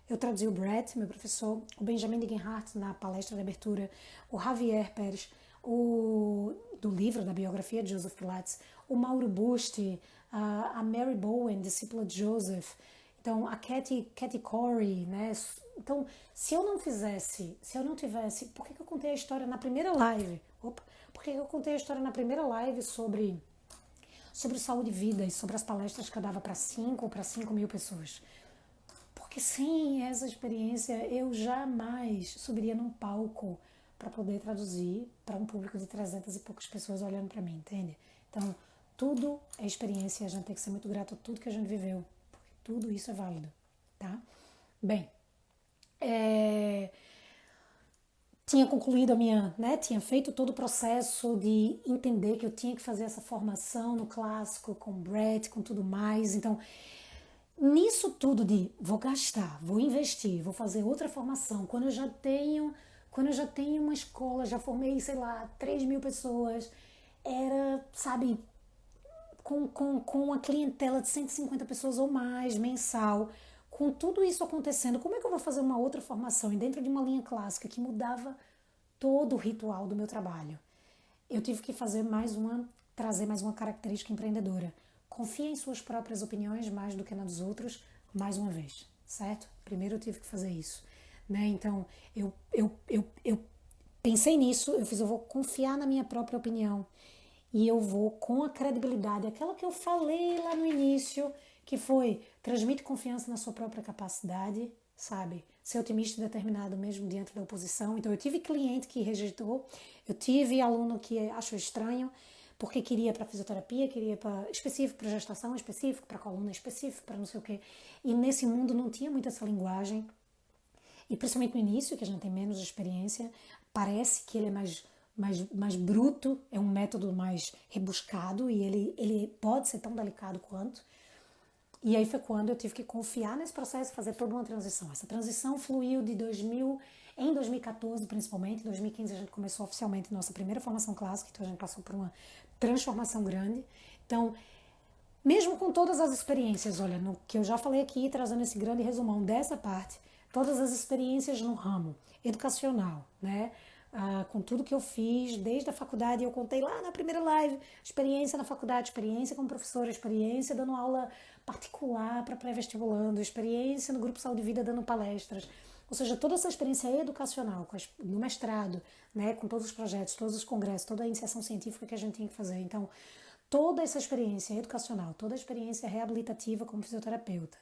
eu traduzi o Brett, meu professor, o Benjamin Degenhardt na palestra de abertura, o Javier Pérez, do livro, da biografia de Joseph Pilates, o Mauro Busti, a Mary Bowen, discípula de Joseph, então a Katy Corey, né? Então, se eu não tivesse, por que eu contei a história na primeira live? Por que eu contei a história na primeira live sobre saúde e vida e sobre as palestras que eu dava para 5 mil pessoas? Porque sem essa experiência eu jamais subiria num palco para poder traduzir para um público de 300 e poucas pessoas olhando para mim, entende? Então, tudo é experiência, a gente tem que ser muito grato a tudo que a gente viveu, porque tudo isso é válido, tá? Bem, tinha concluído tinha feito todo o processo de entender que eu tinha que fazer essa formação no clássico, com Brett, com tudo mais. Então, nisso tudo de vou gastar, vou investir, vou fazer outra formação, quando eu já tenho uma escola, já formei, sei lá, 3 mil pessoas, era, sabe, com uma clientela de 150 pessoas ou mais mensal, com tudo isso acontecendo, como é que eu vou fazer uma outra formação e dentro de uma linha clássica que mudava todo o ritual do meu trabalho? Eu tive que trazer mais uma característica empreendedora. Confie em suas próprias opiniões mais do que na dos outros, mais uma vez, certo? Primeiro eu tive que fazer isso, né? Então, eu pensei nisso, eu vou confiar na minha própria opinião e eu vou com a credibilidade, aquela que eu falei lá no início, que foi transmite confiança na sua própria capacidade, sabe? ser otimista e determinado mesmo diante da oposição. Então eu tive cliente que rejeitou, eu tive aluno que achou estranho, porque queria para fisioterapia, queria para específico para gestação, específico para coluna, específico para não sei o quê. E nesse mundo não tinha muito essa linguagem. E principalmente no início, que a gente tem menos experiência, parece que ele é mais bruto, é um método mais rebuscado e ele pode ser tão delicado quanto. E aí foi quando eu tive que confiar nesse processo e fazer toda uma transição. Essa transição fluiu em 2014 principalmente. Em 2015 a gente começou oficialmente nossa primeira formação clássica, então a gente passou por uma transformação grande. Então, mesmo com todas as experiências, olha, no que eu já falei aqui, trazendo esse grande resumão dessa parte, todas as experiências no ramo educacional, né? Com tudo que eu fiz desde a faculdade, eu contei lá na primeira live, experiência na faculdade, experiência como professora, experiência dando aula particular para pré-vestibulando, experiência no Grupo Saúde e Vida dando palestras, ou seja, toda essa experiência educacional, no mestrado, né, com todos os projetos, todos os congressos, toda a iniciação científica que a gente tinha que fazer. Então, toda essa experiência educacional, toda a experiência reabilitativa como fisioterapeuta,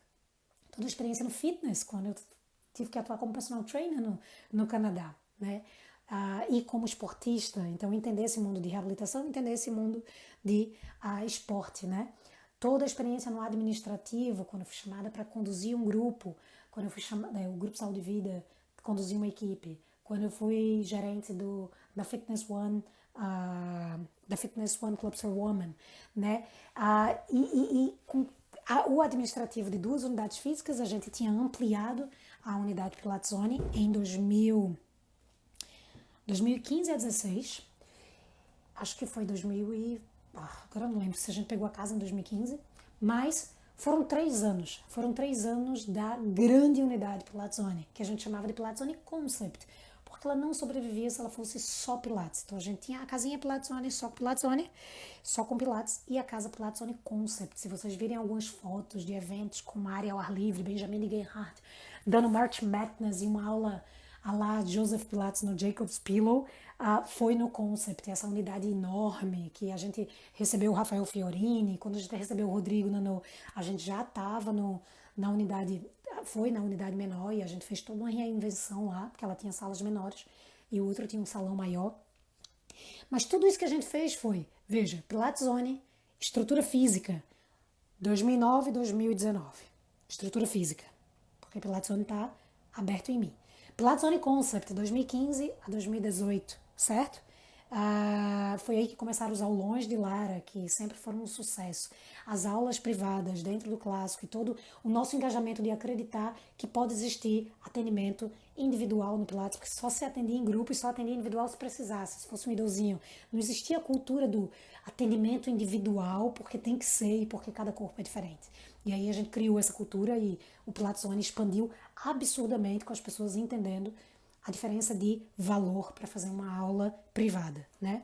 toda a experiência no fitness, quando eu tive que atuar como personal trainer no Canadá, né? E como esportista, então entender esse mundo de reabilitação, entender esse mundo de esporte, né? Toda a experiência no administrativo, quando eu fui chamada para conduzir um grupo, quando eu fui chamada, o Grupo Saúde e Vida, conduzir uma equipe, quando eu fui gerente da Fitness One, da Fitness One Club for Women, né? Com o administrativo de 2 unidades físicas, a gente tinha ampliado a unidade Pilates Zone em 2015 a 16, acho que foi 2000 e... agora não lembro se a gente pegou a casa em 2015, mas foram 3 anos da grande unidade Pilates Zone, que a gente chamava de Pilates Zone Concept, porque ela não sobrevivia se ela fosse só Pilates. Então a gente tinha a casinha Pilates Zone, só Pilates Zone, só com Pilates, e a casa Pilates Zone Concept. Se vocês virem algumas fotos de eventos com área ao ar livre, Benjamin Gerhardt dando March Madness e uma aula a lá Joseph Pilates no Jacob's Pillow, foi no Concept, essa unidade enorme que a gente recebeu o Rafael Fiorini, quando a gente recebeu o Rodrigo Nano, a gente já estava na unidade, foi na unidade menor e a gente fez toda uma reinvenção lá, porque ela tinha salas menores e o outro tinha um salão maior. Mas tudo isso que a gente fez foi, veja, Pilates Zone, estrutura física, 2009 e 2019, estrutura física, porque Pilates Zone está aberto em mim. Pilates Zone Concept, 2015 a 2018, certo? Foi aí que começaram os aulões de Lara, que sempre foram um sucesso. As aulas privadas dentro do clássico e todo o nosso engajamento de acreditar que pode existir atendimento individual no Pilates, porque só se atendia em grupo e só atendia individual se precisasse, se fosse um idosinho. Não existia a cultura do atendimento individual, porque tem que ser e porque cada corpo é diferente. E aí a gente criou essa cultura e o Pilates Zone expandiu absurdamente com as pessoas entendendo a diferença de valor para fazer uma aula privada, né?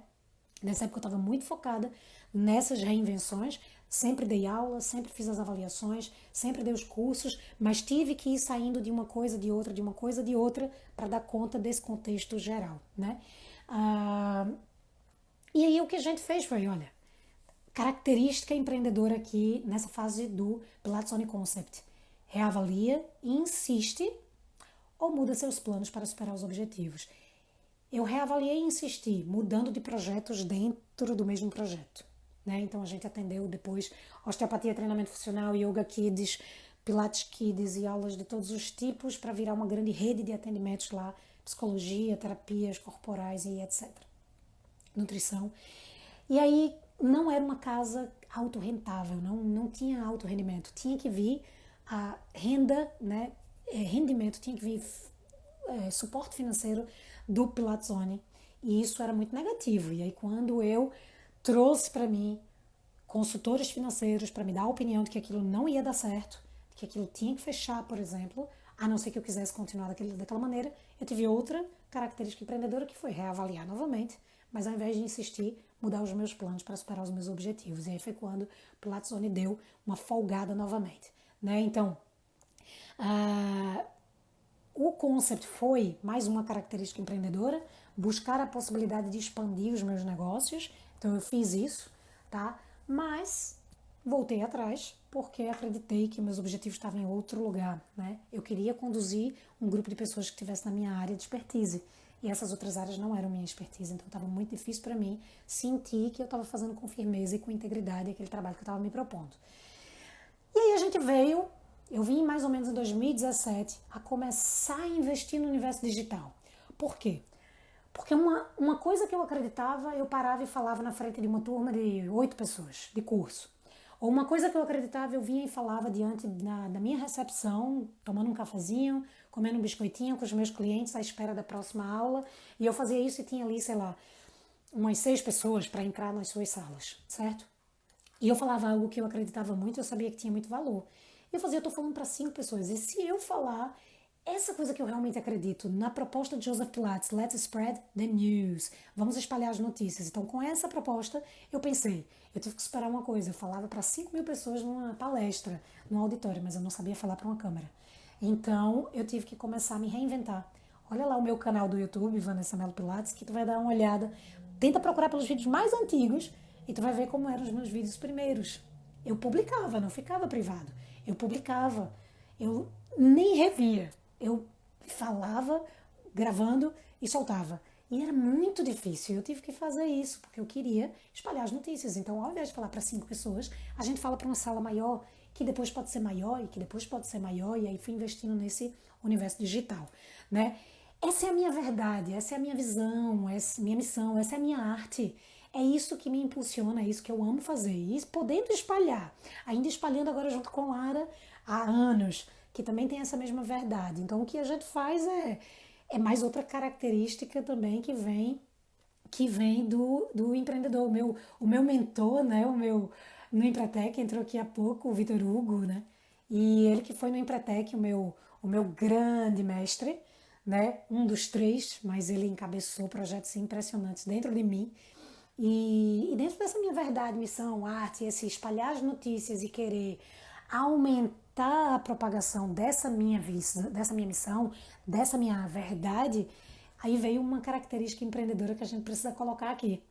Nessa época eu estava muito focada nessas reinvenções, sempre dei aula, sempre fiz as avaliações, sempre dei os cursos, mas tive que ir saindo de uma coisa, de outra, de uma coisa, de outra, para dar conta desse contexto geral, né? E aí o que a gente fez foi, olha, característica empreendedora aqui nessa fase do Pilates Zone Concept. Reavalia, insiste ou muda seus planos para superar os objetivos. Eu reavaliei e insisti, mudando de projetos dentro do mesmo projeto. Né? Então a gente atendeu depois osteopatia, treinamento funcional, yoga kids, pilates kids e aulas de todos os tipos para virar uma grande rede de atendimentos lá, psicologia, terapias corporais e etc. Nutrição. E aí não era uma casa autorrentável, não tinha alto rendimento. Tinha que vir a renda, né, rendimento, tinha que vir suporte financeiro do Pilates Zone. E isso era muito negativo. E aí quando eu trouxe para mim consultores financeiros para me dar a opinião de que aquilo não ia dar certo, de que aquilo tinha que fechar, por exemplo, a não ser que eu quisesse continuar daquela maneira, eu tive outra característica empreendedora que foi reavaliar novamente, mas ao invés de insistir, mudar os meus planos para superar os meus objetivos. E aí foi quando o Pilates Zone deu uma folgada novamente. Né? Então, o concept foi mais uma característica empreendedora, buscar a possibilidade de expandir os meus negócios. Então eu fiz isso, tá? Mas voltei atrás porque acreditei que meus objetivos estavam em outro lugar, né? Eu queria conduzir um grupo de pessoas que estivesse na minha área de expertise. E essas outras áreas não eram minha expertise, então estava muito difícil para mim sentir que eu estava fazendo com firmeza e com integridade aquele trabalho que eu estava me propondo. E aí a gente veio, eu vim mais ou menos em 2017 a começar a investir no universo digital. Por quê? Porque uma coisa que eu acreditava, eu parava e falava na frente de uma turma de 8 pessoas, de curso. Ou uma coisa que eu acreditava, eu vinha e falava diante da minha recepção, tomando um cafezinho, comendo um biscoitinho com os meus clientes à espera da próxima aula. E eu fazia isso e tinha ali, sei lá, umas 6 pessoas para entrar nas suas salas, certo? E eu falava algo que eu acreditava muito, eu sabia que tinha muito valor. E eu fazia, eu tô falando para 5 pessoas. E se eu falar essa coisa que eu realmente acredito, na proposta de Joseph Pilates, let's spread the news, vamos espalhar as notícias. Então, com essa proposta, eu pensei, eu tive que esperar uma coisa, eu falava para 5.000 pessoas numa palestra, num auditório, mas eu não sabia falar para uma câmera. Então, eu tive que começar a me reinventar. Olha lá o meu canal do YouTube, Vanessa Mello Pilates, que tu vai dar uma olhada. Tenta procurar pelos vídeos mais antigos e tu vai ver como eram os meus vídeos primeiros. Eu publicava, não ficava privado. Eu publicava. Eu nem revia. Eu falava, gravando e soltava. E era muito difícil. Eu tive que fazer isso, porque eu queria espalhar as notícias. Então, ao invés de falar para 5 pessoas, a gente fala para uma sala maior, que depois pode ser maior, e que depois pode ser maior, e aí fui investindo nesse universo digital, né? Essa é a minha verdade, essa é a minha visão, essa é a minha missão, essa é a minha arte. É isso que me impulsiona, é isso que eu amo fazer. E podendo espalhar, ainda espalhando agora junto com Lara há anos, que também tem essa mesma verdade. Então o que a gente faz é mais outra característica também que vem do empreendedor. O meu mentor, né, no Empretec, entrou aqui há pouco, o Vitor Hugo, né? E ele que foi no Empretec o meu grande mestre, né? Um dos 3, mas ele encabeçou projetos impressionantes dentro de mim. E dentro dessa minha verdade, missão, arte, esse espalhar as notícias e querer aumentar a propagação dessa minha missão, dessa minha verdade, aí veio uma característica empreendedora que a gente precisa colocar aqui.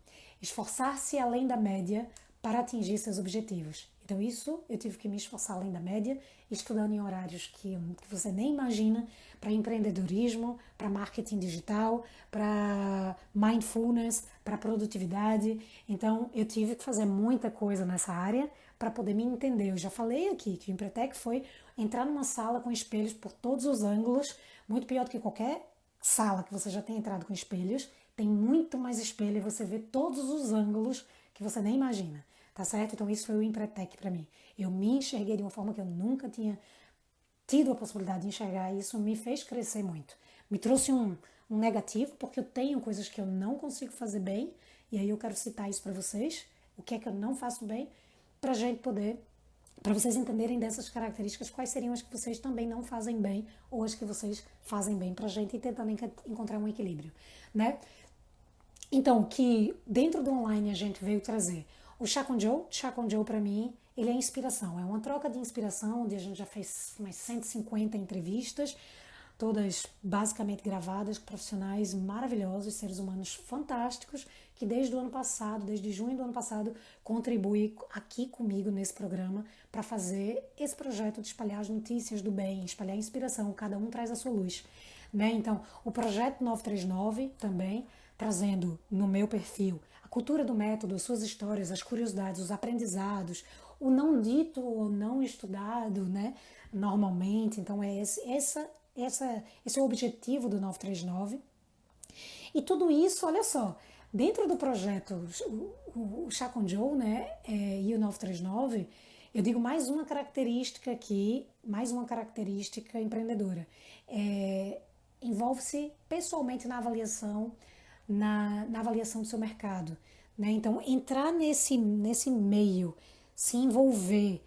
Esforçar-se além da média para atingir seus objetivos. Então isso eu tive que me esforçar além da média, estudando em horários que você nem imagina, para empreendedorismo, para marketing digital, para mindfulness, para produtividade. Então eu tive que fazer muita coisa nessa área para poder me entender. Eu já falei aqui que o Empretec foi entrar numa sala com espelhos por todos os ângulos, muito pior do que qualquer sala que você já tenha entrado com espelhos. Tem muito mais espelho e você vê todos os ângulos que você nem imagina, tá certo? Então isso foi o Empretec para mim. Eu me enxerguei de uma forma que eu nunca tinha tido a possibilidade de enxergar, e isso me fez crescer muito. Me trouxe um negativo, porque eu tenho coisas que eu não consigo fazer bem, e aí eu quero citar isso para vocês, o que é que eu não faço bem, para gente poder, para vocês entenderem dessas características, quais seriam as que vocês também não fazem bem, ou as que vocês fazem bem para gente, e tentando encontrar um equilíbrio, né? Então, que dentro do online a gente veio trazer o Chá com Joe. Chá com Joe, para mim, ele é inspiração. É uma troca de inspiração, onde a gente já fez umas 150 entrevistas, todas basicamente gravadas, com profissionais maravilhosos, seres humanos fantásticos, que desde o ano passado, desde junho do ano passado, contribuem aqui comigo nesse programa para fazer esse projeto de espalhar as notícias do bem, espalhar a inspiração, cada um traz a sua luz, né? Então, o projeto 939 também, trazendo no meu perfil a cultura do método, suas histórias, as curiosidades, os aprendizados, o não dito ou não estudado, né? Normalmente. Então, esse é o objetivo do 939. E tudo isso, olha só, dentro do projeto o Chá com Joe, né, e o 939, eu digo mais uma característica aqui, mais uma característica empreendedora. Envolve-se pessoalmente na avaliação, na avaliação do seu mercado, né? Então, entrar nesse meio, se envolver,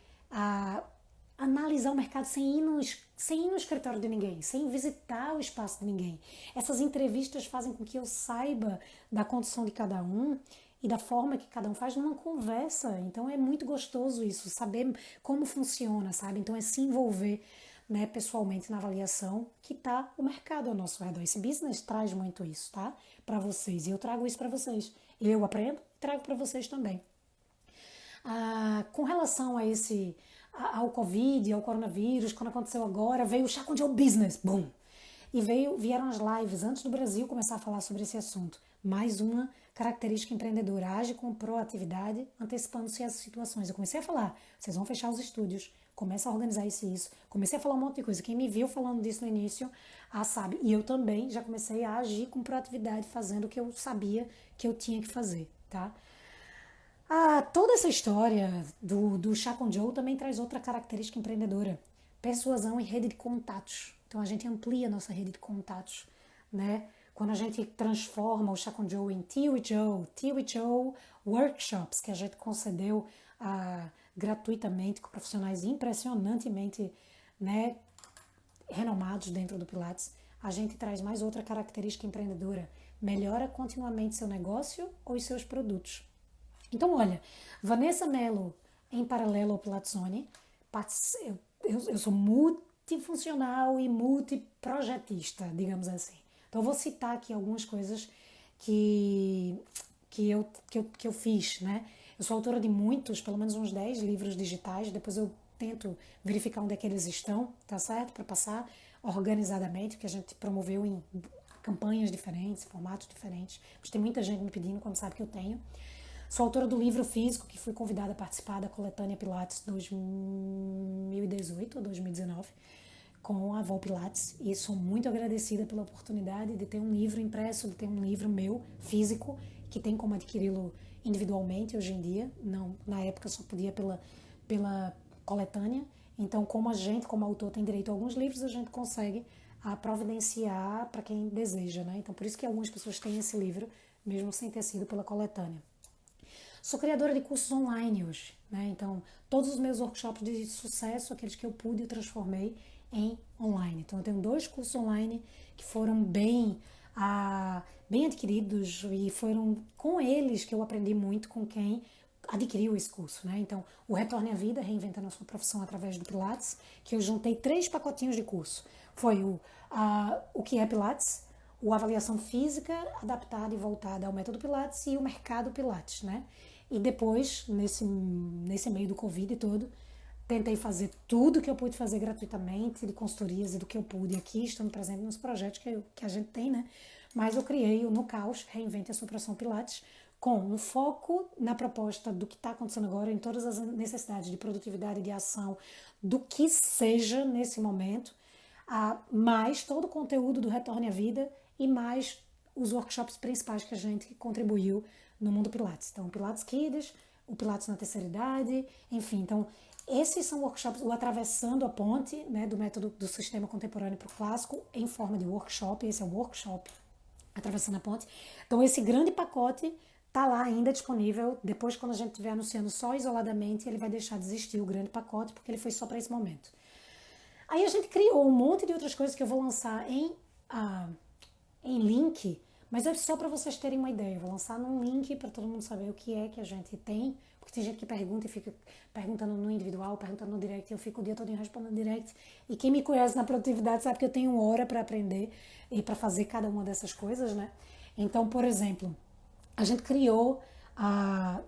analisar o mercado sem ir no escritório de ninguém, sem visitar o espaço de ninguém. Essas entrevistas fazem com que eu saiba da condição de cada um e da forma que cada um faz numa conversa. Então é muito gostoso isso, saber como funciona, sabe? Então é se envolver, né, pessoalmente na avaliação que está o mercado ao nosso redor. Esse business traz muito isso, tá? Para vocês. E eu trago isso para vocês. Eu aprendo e trago para vocês também. Com relação ao Covid, ao coronavírus, quando aconteceu agora, veio o Chá com Joe Business, boom! E vieram as lives antes do Brasil começar a falar sobre esse assunto. Mais uma característica empreendedora, age com proatividade, antecipando-se às situações. Eu comecei a falar, vocês vão fechar os estúdios, começa a organizar isso. Comecei a falar um monte de coisa. Quem me viu falando disso no início, sabe. E eu também já comecei a agir com proatividade, fazendo o que eu sabia que eu tinha que fazer, tá? Toda essa história do Chá com Joe também traz outra característica empreendedora: persuasão e rede de contatos. Então a gente amplia a nossa rede de contatos, né? Quando a gente transforma o Chá com Joe em Tea with Joe Workshops, que a gente concedeu gratuitamente com profissionais impressionantemente, né, renomados dentro do Pilates, a gente traz mais outra característica empreendedora: melhora continuamente seu negócio ou os seus produtos. Então, olha, Vanessa Mello, em paralelo ao Pilatzone, eu sou multifuncional e multiprojetista, digamos assim. Então, eu vou citar aqui algumas coisas que eu fiz, né? Eu sou autora de muitos, pelo menos uns 10 livros digitais, depois eu tento verificar onde é que eles estão, tá certo? Para passar organizadamente, que a gente promoveu em campanhas diferentes, formatos diferentes. Mas tem muita gente me pedindo, quando sabe que eu tenho. Sou autora do livro físico, que fui convidada a participar da coletânea Pilates 2018 ou 2019, com a Vol Pilates, e sou muito agradecida pela oportunidade de ter um livro impresso, de ter um livro meu, físico, que tem como adquiri-lo individualmente hoje em dia. Não, na época só podia pela coletânea. Então, como a gente, como autor, tem direito a alguns livros, a gente consegue providenciar para quem deseja, né? Então, por isso que algumas pessoas têm esse livro, mesmo sem ter sido pela coletânea. Sou criadora de cursos online hoje, né? Então, todos os meus workshops de sucesso, aqueles que eu pude, eu transformei em online. Então, eu tenho 2 cursos online que foram bem adquiridos, e foram com eles que eu aprendi muito com quem adquiriu esse curso, né? Então, o Retorne à Vida, reinventando a sua profissão através do Pilates, que eu juntei 3 pacotinhos de curso. Foi o que é Pilates, o Avaliação Física adaptada e voltada ao método Pilates, e o Mercado Pilates, né? E depois, nesse meio do Covid todo, tentei fazer tudo que eu pude fazer gratuitamente, de consultorias e do que eu pude aqui, estando presente nos projetos que a gente tem, né? Mas eu criei o No Caos, Reinvente a Sua Profissão Pilates, com um foco na proposta do que está acontecendo agora, em todas as necessidades de produtividade, de ação, do que seja nesse momento, mais todo o conteúdo do Retorne à Vida e mais os workshops principais que a gente contribuiu no mundo Pilates. Então, o Pilates Kids, o Pilates na terceira idade, enfim. Então, esses são workshops, o Atravessando a Ponte, né, do método do sistema contemporâneo para o clássico, em forma de workshop. Esse é o workshop Atravessando a Ponte. Então, esse grande pacote está lá ainda disponível. Depois, quando a gente estiver anunciando só isoladamente, ele vai deixar de existir o grande pacote, porque ele foi só para esse momento. Aí a gente criou um monte de outras coisas que eu vou lançar em link, mas é só para vocês terem uma ideia. Eu vou lançar num link para todo mundo saber o que é que a gente tem, porque tem gente que pergunta e fica perguntando no individual, perguntando no direct, eu fico o dia todo respondendo no direct. E quem me conhece na produtividade sabe que eu tenho hora para aprender e para fazer cada uma dessas coisas, né? Então, por exemplo, a gente criou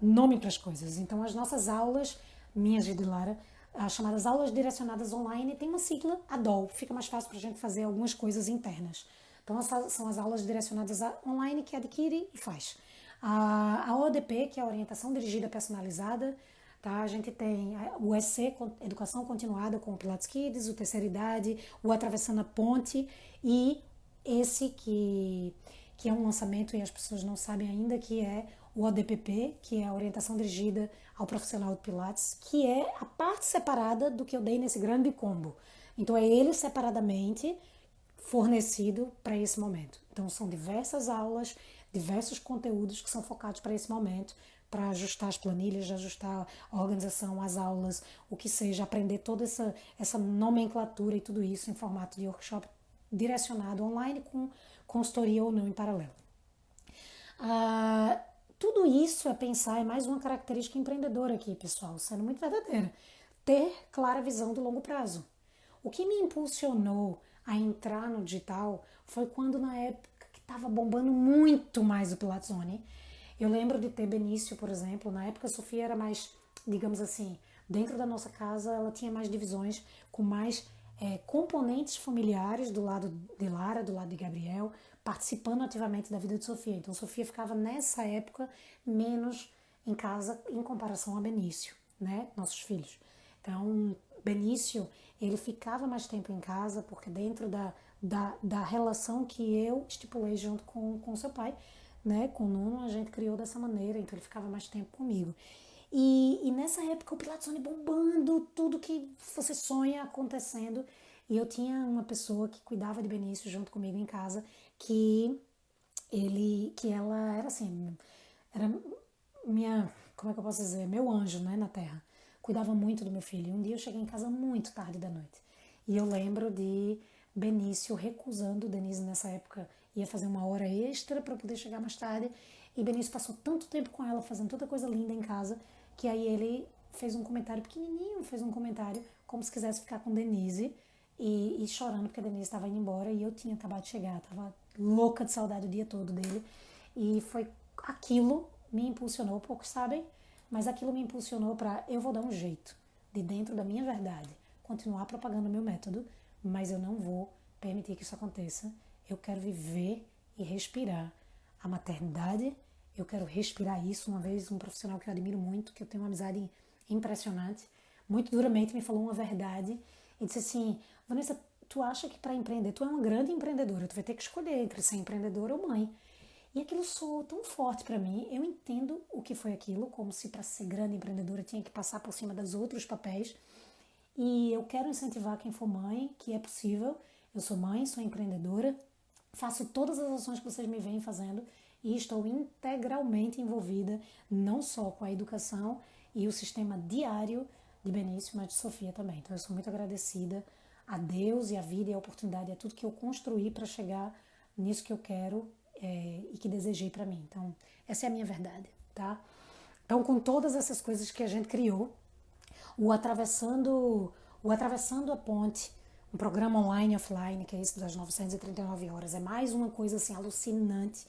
nome para as coisas. Então, as nossas aulas, minhas e de Lara, as chamadas aulas direcionadas online, tem uma sigla ADOL, fica mais fácil para a gente fazer algumas coisas internas. Então, são as aulas direcionadas online que adquire e faz. A ODP, que é a Orientação Dirigida Personalizada, tá? A gente tem o EC, Educação Continuada com o Pilates Kids, o Terceira Idade, o Atravessando a Ponte, e esse que é um lançamento e as pessoas não sabem ainda, que é o ODPP, que é a Orientação Dirigida ao Profissional do Pilates, que é a parte separada do que eu dei nesse grande combo. Então, é ele separadamente fornecido para esse momento. Então, são diversas aulas, diversos conteúdos que são focados para esse momento, para ajustar as planilhas, ajustar a organização, as aulas, o que seja, aprender toda essa nomenclatura e tudo isso em formato de workshop direcionado online, com consultoria ou não em paralelo. Tudo isso é mais uma característica empreendedora aqui, pessoal, sendo muito verdadeira. Ter clara visão do longo prazo. O que me impulsionou a entrar no digital foi quando, na época que estava bombando muito mais o Pilatzone, eu lembro de ter Benício, por exemplo. Na época a Sofia era mais digamos assim, dentro da nossa casa, ela tinha mais divisões com mais componentes familiares do lado de Lara, do lado de Gabriel, participando ativamente da vida de Sofia. Então, Sofia ficava nessa época menos em casa em comparação a Benício, né? Nossos filhos. Então, Benício, ele ficava mais tempo em casa, porque dentro da relação que eu estipulei junto com seu pai, né? Com o Nuno, a gente criou dessa maneira, então ele ficava mais tempo comigo. E nessa época o Pilates bombando, tudo que você sonha acontecendo. E eu tinha uma pessoa que cuidava de Benício junto comigo em casa, que ela era assim, era minha, como é que eu posso dizer, meu anjo, né, na terra. Cuidava muito do meu filho. E um dia eu cheguei em casa muito tarde da noite. E eu lembro de Benício recusando, Denise nessa época ia fazer uma hora extra para poder chegar mais tarde. E Benício passou tanto tempo com ela, fazendo tanta coisa linda em casa, que aí ele fez um comentário pequenininho, fez um comentário como se quisesse ficar com Denise e chorando porque a Denise estava indo embora e eu tinha acabado de chegar, estava louca de saudade o dia todo dele. E foi aquilo me impulsionou, poucos sabem, mas aquilo me impulsionou para eu vou dar um jeito de dentro da minha verdade continuar propagando o meu método, mas eu não vou permitir que isso aconteça. Eu quero viver e respirar a maternidade. Eu quero respirar isso. Uma vez um profissional que eu admiro muito, que eu tenho uma amizade impressionante, muito duramente me falou uma verdade e disse assim: Vanessa, tu acha que para empreender, tu é uma grande empreendedora, tu vai ter que escolher entre ser empreendedora ou mãe. E aquilo soou tão forte para mim. Eu entendo o que foi aquilo, como se para ser grande empreendedora tinha que passar por cima dos outros papéis. E eu quero incentivar quem for mãe, que é possível. Eu sou mãe, sou empreendedora, faço todas as ações que vocês me veem fazendo e estou integralmente envolvida não só com a educação e o sistema diário de Benício, mas de Sofia também. Então eu sou muito agradecida a Deus e a vida e a oportunidade, a tudo que eu construí para chegar nisso que eu quero e que desejei para mim. Então essa é a minha verdade, tá? Então com todas essas coisas que a gente criou, o Atravessando a Ponte, um programa online e offline, que é isso das 939 horas. É mais uma coisa assim alucinante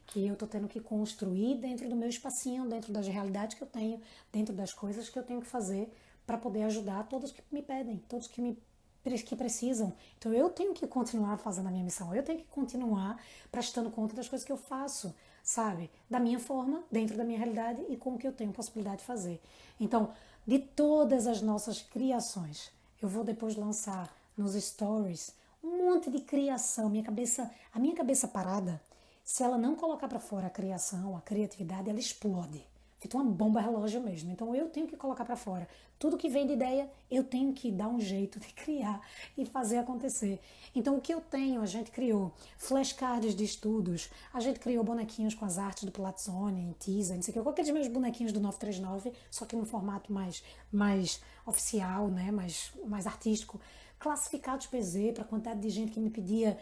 que eu tô tendo que construir dentro do meu espacinho, dentro das realidades que eu tenho, dentro das coisas que eu tenho que fazer para poder ajudar todos que me pedem, todos que precisam. Então eu tenho que continuar fazendo a minha missão, eu tenho que continuar prestando conta das coisas que eu faço, sabe? Da minha forma, dentro da minha realidade e com o que eu tenho possibilidade de fazer. Então, de todas as nossas criações, eu vou depois lançar nos stories um monte de criação. A minha cabeça parada, se ela não colocar para fora a criação, a criatividade, ela explode. Fica uma bomba relógio mesmo. Então eu tenho que colocar para fora. Tudo que vem de ideia, eu tenho que dar um jeito de criar e fazer acontecer. Então o que eu tenho, a gente criou flashcards de estudos, a gente criou bonequinhos com as artes do Platone, em teaser, não sei o que, com aqueles meus bonequinhos do 939, só que num formato mais oficial, né? mais artístico. Classificados PZ, para a quantidade de gente que me pedia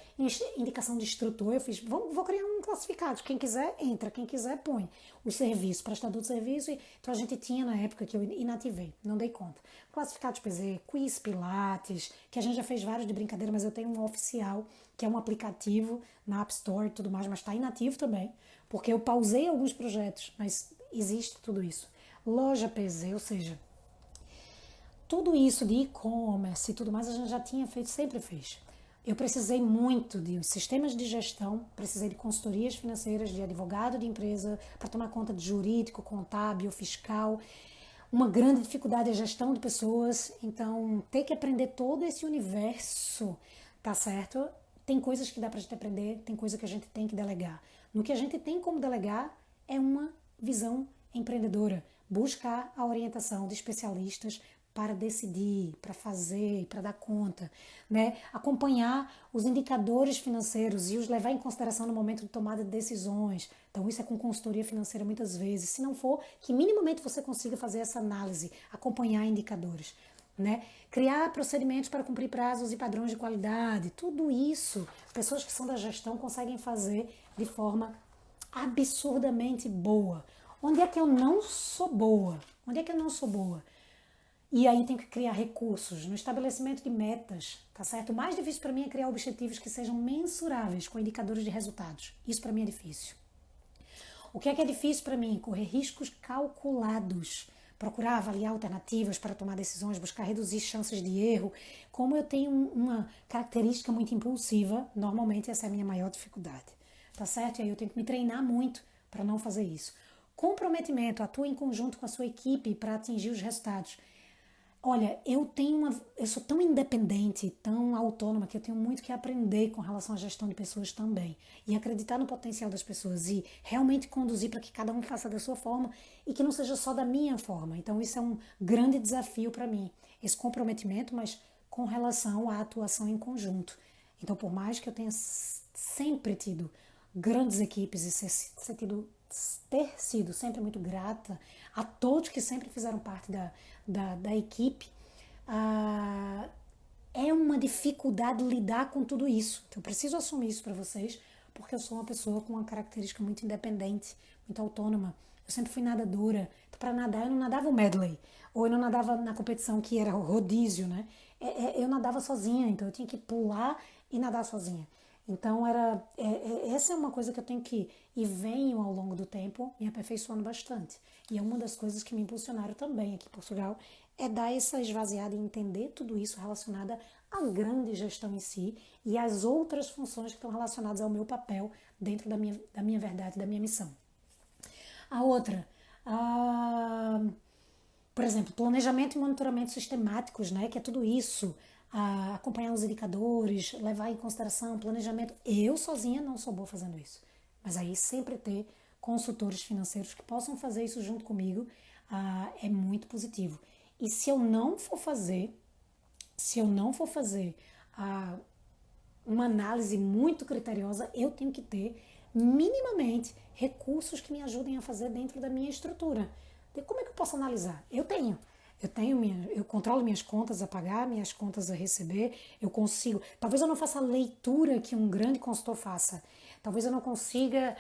indicação de instrutor, eu fiz, vou criar um classificado, quem quiser entra, quem quiser põe o serviço, prestador de serviço. Então a gente tinha na época que eu inativei, não dei conta. Classificados PZ, quiz Pilates, que a gente já fez vários de brincadeira, mas eu tenho um oficial, que é um aplicativo na App Store e tudo mais, mas está inativo também, porque eu pausei alguns projetos, mas existe tudo isso. Loja PZ, ou seja, tudo isso de e-commerce e tudo mais a gente já tinha feito, sempre fez. Eu precisei muito de sistemas de gestão, precisei de consultorias financeiras, de advogado de empresa, para tomar conta de jurídico, contábil, fiscal. Uma grande dificuldade é a gestão de pessoas, então ter que aprender todo esse universo, tá certo? Tem coisas que dá pra gente aprender, tem coisa que a gente tem que delegar. No que a gente tem como delegar é uma visão empreendedora, buscar a orientação de especialistas para decidir, para fazer, para dar conta, né? Acompanhar os indicadores financeiros e os levar em consideração no momento de tomada de decisões. Então isso é com consultoria financeira muitas vezes. Se não for, que minimamente você consiga fazer essa análise, acompanhar indicadores, né? Criar procedimentos para cumprir prazos e padrões de qualidade. Tudo isso, pessoas que são da gestão conseguem fazer de forma absurdamente boa. Onde é que eu não sou boa? Onde é que eu não sou boa? E aí tem que criar recursos no estabelecimento de metas, tá certo? O mais difícil para mim é criar objetivos que sejam mensuráveis com indicadores de resultados. Isso para mim é difícil. O que é difícil para mim? Correr riscos calculados procurar avaliar alternativas para tomar decisões, buscar reduzir chances de erro. Como eu tenho uma característica muito impulsiva, normalmente essa é a minha maior dificuldade, tá certo? E aí eu tenho que me treinar muito para não fazer isso. Comprometimento, atua em conjunto com a sua equipe para atingir os resultados. Olha, eu sou tão independente, tão autônoma, que eu tenho muito que aprender com relação à gestão de pessoas também. E acreditar no potencial das pessoas e realmente conduzir para que cada um faça da sua forma e que não seja só da minha forma. Então isso é um grande desafio para mim, esse comprometimento, mas com relação à atuação em conjunto. Então, por mais que eu tenha sempre tido grandes equipes e ter sido sempre muito grata a todos que sempre fizeram parte da equipe, é uma dificuldade lidar com tudo isso. Então, eu preciso assumir isso para vocês, porque eu sou uma pessoa com uma característica muito independente, muito autônoma. Eu sempre fui nadadora. Então, para nadar, eu não nadava o medley, ou eu não nadava na competição que era rodízio, né? Eu nadava sozinha, então eu tinha que pular e nadar sozinha. Então, essa é uma coisa que eu tenho que e venho ao longo do tempo me aperfeiçoando bastante. E é uma das coisas que me impulsionaram também aqui em Portugal, é dar essa esvaziada e entender tudo isso relacionada à grande gestão em si e às outras funções que estão relacionadas ao meu papel dentro da minha verdade, da minha missão. A outra, por exemplo, planejamento e monitoramento sistemáticos, né? Que é tudo isso. Acompanhar os indicadores, levar em consideração planejamento. Eu sozinha não sou boa fazendo isso. Mas aí sempre ter consultores financeiros que possam fazer isso junto comigo é muito positivo. E se eu não for fazer uma análise muito criteriosa, eu tenho que ter minimamente recursos que me ajudem a fazer dentro da minha estrutura. Como é que eu posso analisar? Eu controlo minhas contas a pagar, minhas contas a receber, eu consigo. Talvez eu não faça a leitura que um grande consultor faça. Talvez eu não consiga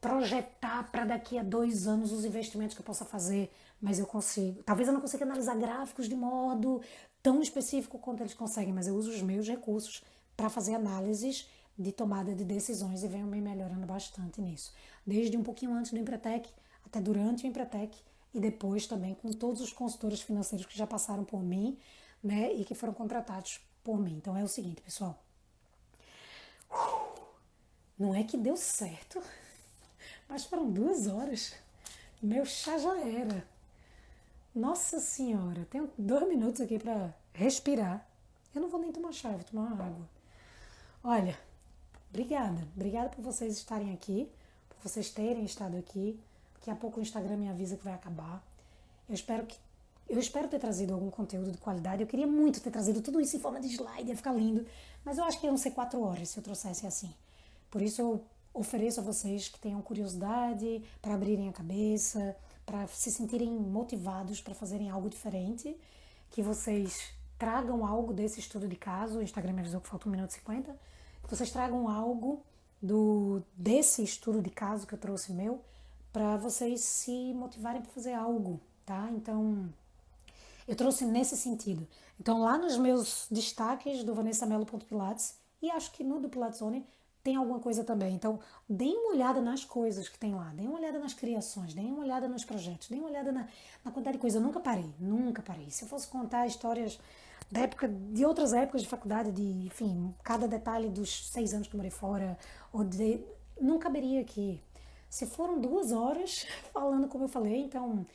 projetar para daqui a 2 anos os investimentos que eu possa fazer, mas eu consigo. Talvez eu não consiga analisar gráficos de modo tão específico quanto eles conseguem, mas eu uso os meus recursos para fazer análises de tomada de decisões e venho me melhorando bastante nisso. Desde um pouquinho antes do Empretec, até durante o Empretec, e depois também com todos os consultores financeiros que já passaram por mim, né, e que foram contratados por mim. Então é o seguinte, pessoal. Não é que deu certo, mas foram 2 horas. Meu chá já era. Nossa Senhora, tenho 2 minutos aqui para respirar. Eu não vou nem tomar chá, vou tomar uma água. Olha, obrigada. Obrigada por vocês estarem aqui, por vocês terem estado aqui. Daqui a pouco o Instagram me avisa que vai acabar. Eu espero ter trazido algum conteúdo de qualidade. Eu queria muito ter trazido tudo isso em forma de slide, ia ficar lindo. Mas eu acho que iam ser 4 horas se eu trouxesse assim. Por isso eu ofereço a vocês que tenham curiosidade, para abrirem a cabeça, para se sentirem motivados para fazerem algo diferente, que vocês tragam algo desse estudo de caso. O Instagram me avisou que falta 1 minuto e 50. Que vocês tragam algo desse estudo de caso que eu trouxe meu, para vocês se motivarem para fazer algo, tá? Então, eu trouxe nesse sentido. Então, lá nos meus destaques do vanessamelo.pilates, e acho que no do Pilatesone tem alguma coisa também. Então, deem uma olhada nas coisas que tem lá, deem uma olhada nas criações, deem uma olhada nos projetos, deem uma olhada na quantidade de coisa. Eu nunca parei. Se eu fosse contar histórias de outras épocas de faculdade, enfim, cada detalhe dos 6 anos que eu morei fora, não caberia aqui. Se foram 2 horas falando como eu falei, então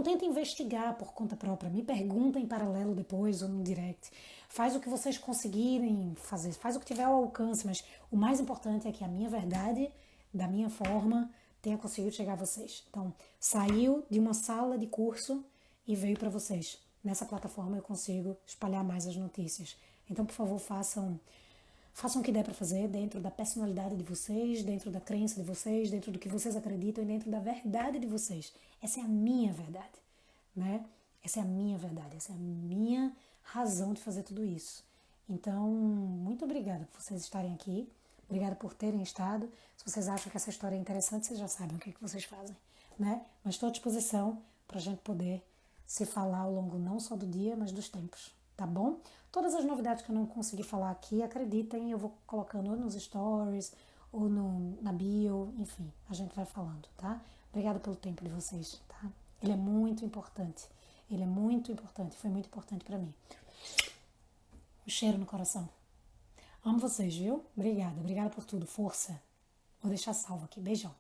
tenta investigar por conta própria. Me pergunta em paralelo depois ou no direct. Faz o que vocês conseguirem fazer, faz o que tiver ao alcance, mas o mais importante é que a minha verdade, da minha forma, tenha conseguido chegar a vocês. Então, saiu de uma sala de curso e veio para vocês. Nessa plataforma eu consigo espalhar mais as notícias. Então, por favor, façam o que der para fazer dentro da personalidade de vocês, dentro da crença de vocês, dentro do que vocês acreditam e dentro da verdade de vocês. Essa é a minha verdade, né? Essa é a minha verdade, essa é a minha razão de fazer tudo isso. Então, muito obrigada por vocês estarem aqui. Obrigada por terem estado. Se vocês acham que essa história é interessante, vocês já sabem o que vocês fazem, né? Mas estou à disposição para a gente poder se falar ao longo não só do dia, mas dos tempos, tá bom? Todas as novidades que eu não consegui falar aqui, acreditem, eu vou colocando ou nos stories, ou na bio, enfim, a gente vai falando, tá? Obrigada pelo tempo de vocês, tá? Ele é muito importante. Ele é muito importante. Foi muito importante pra mim. Um cheiro no coração. Amo vocês, viu? Obrigada. Obrigada por tudo. Força. Vou deixar salvo aqui. Beijão.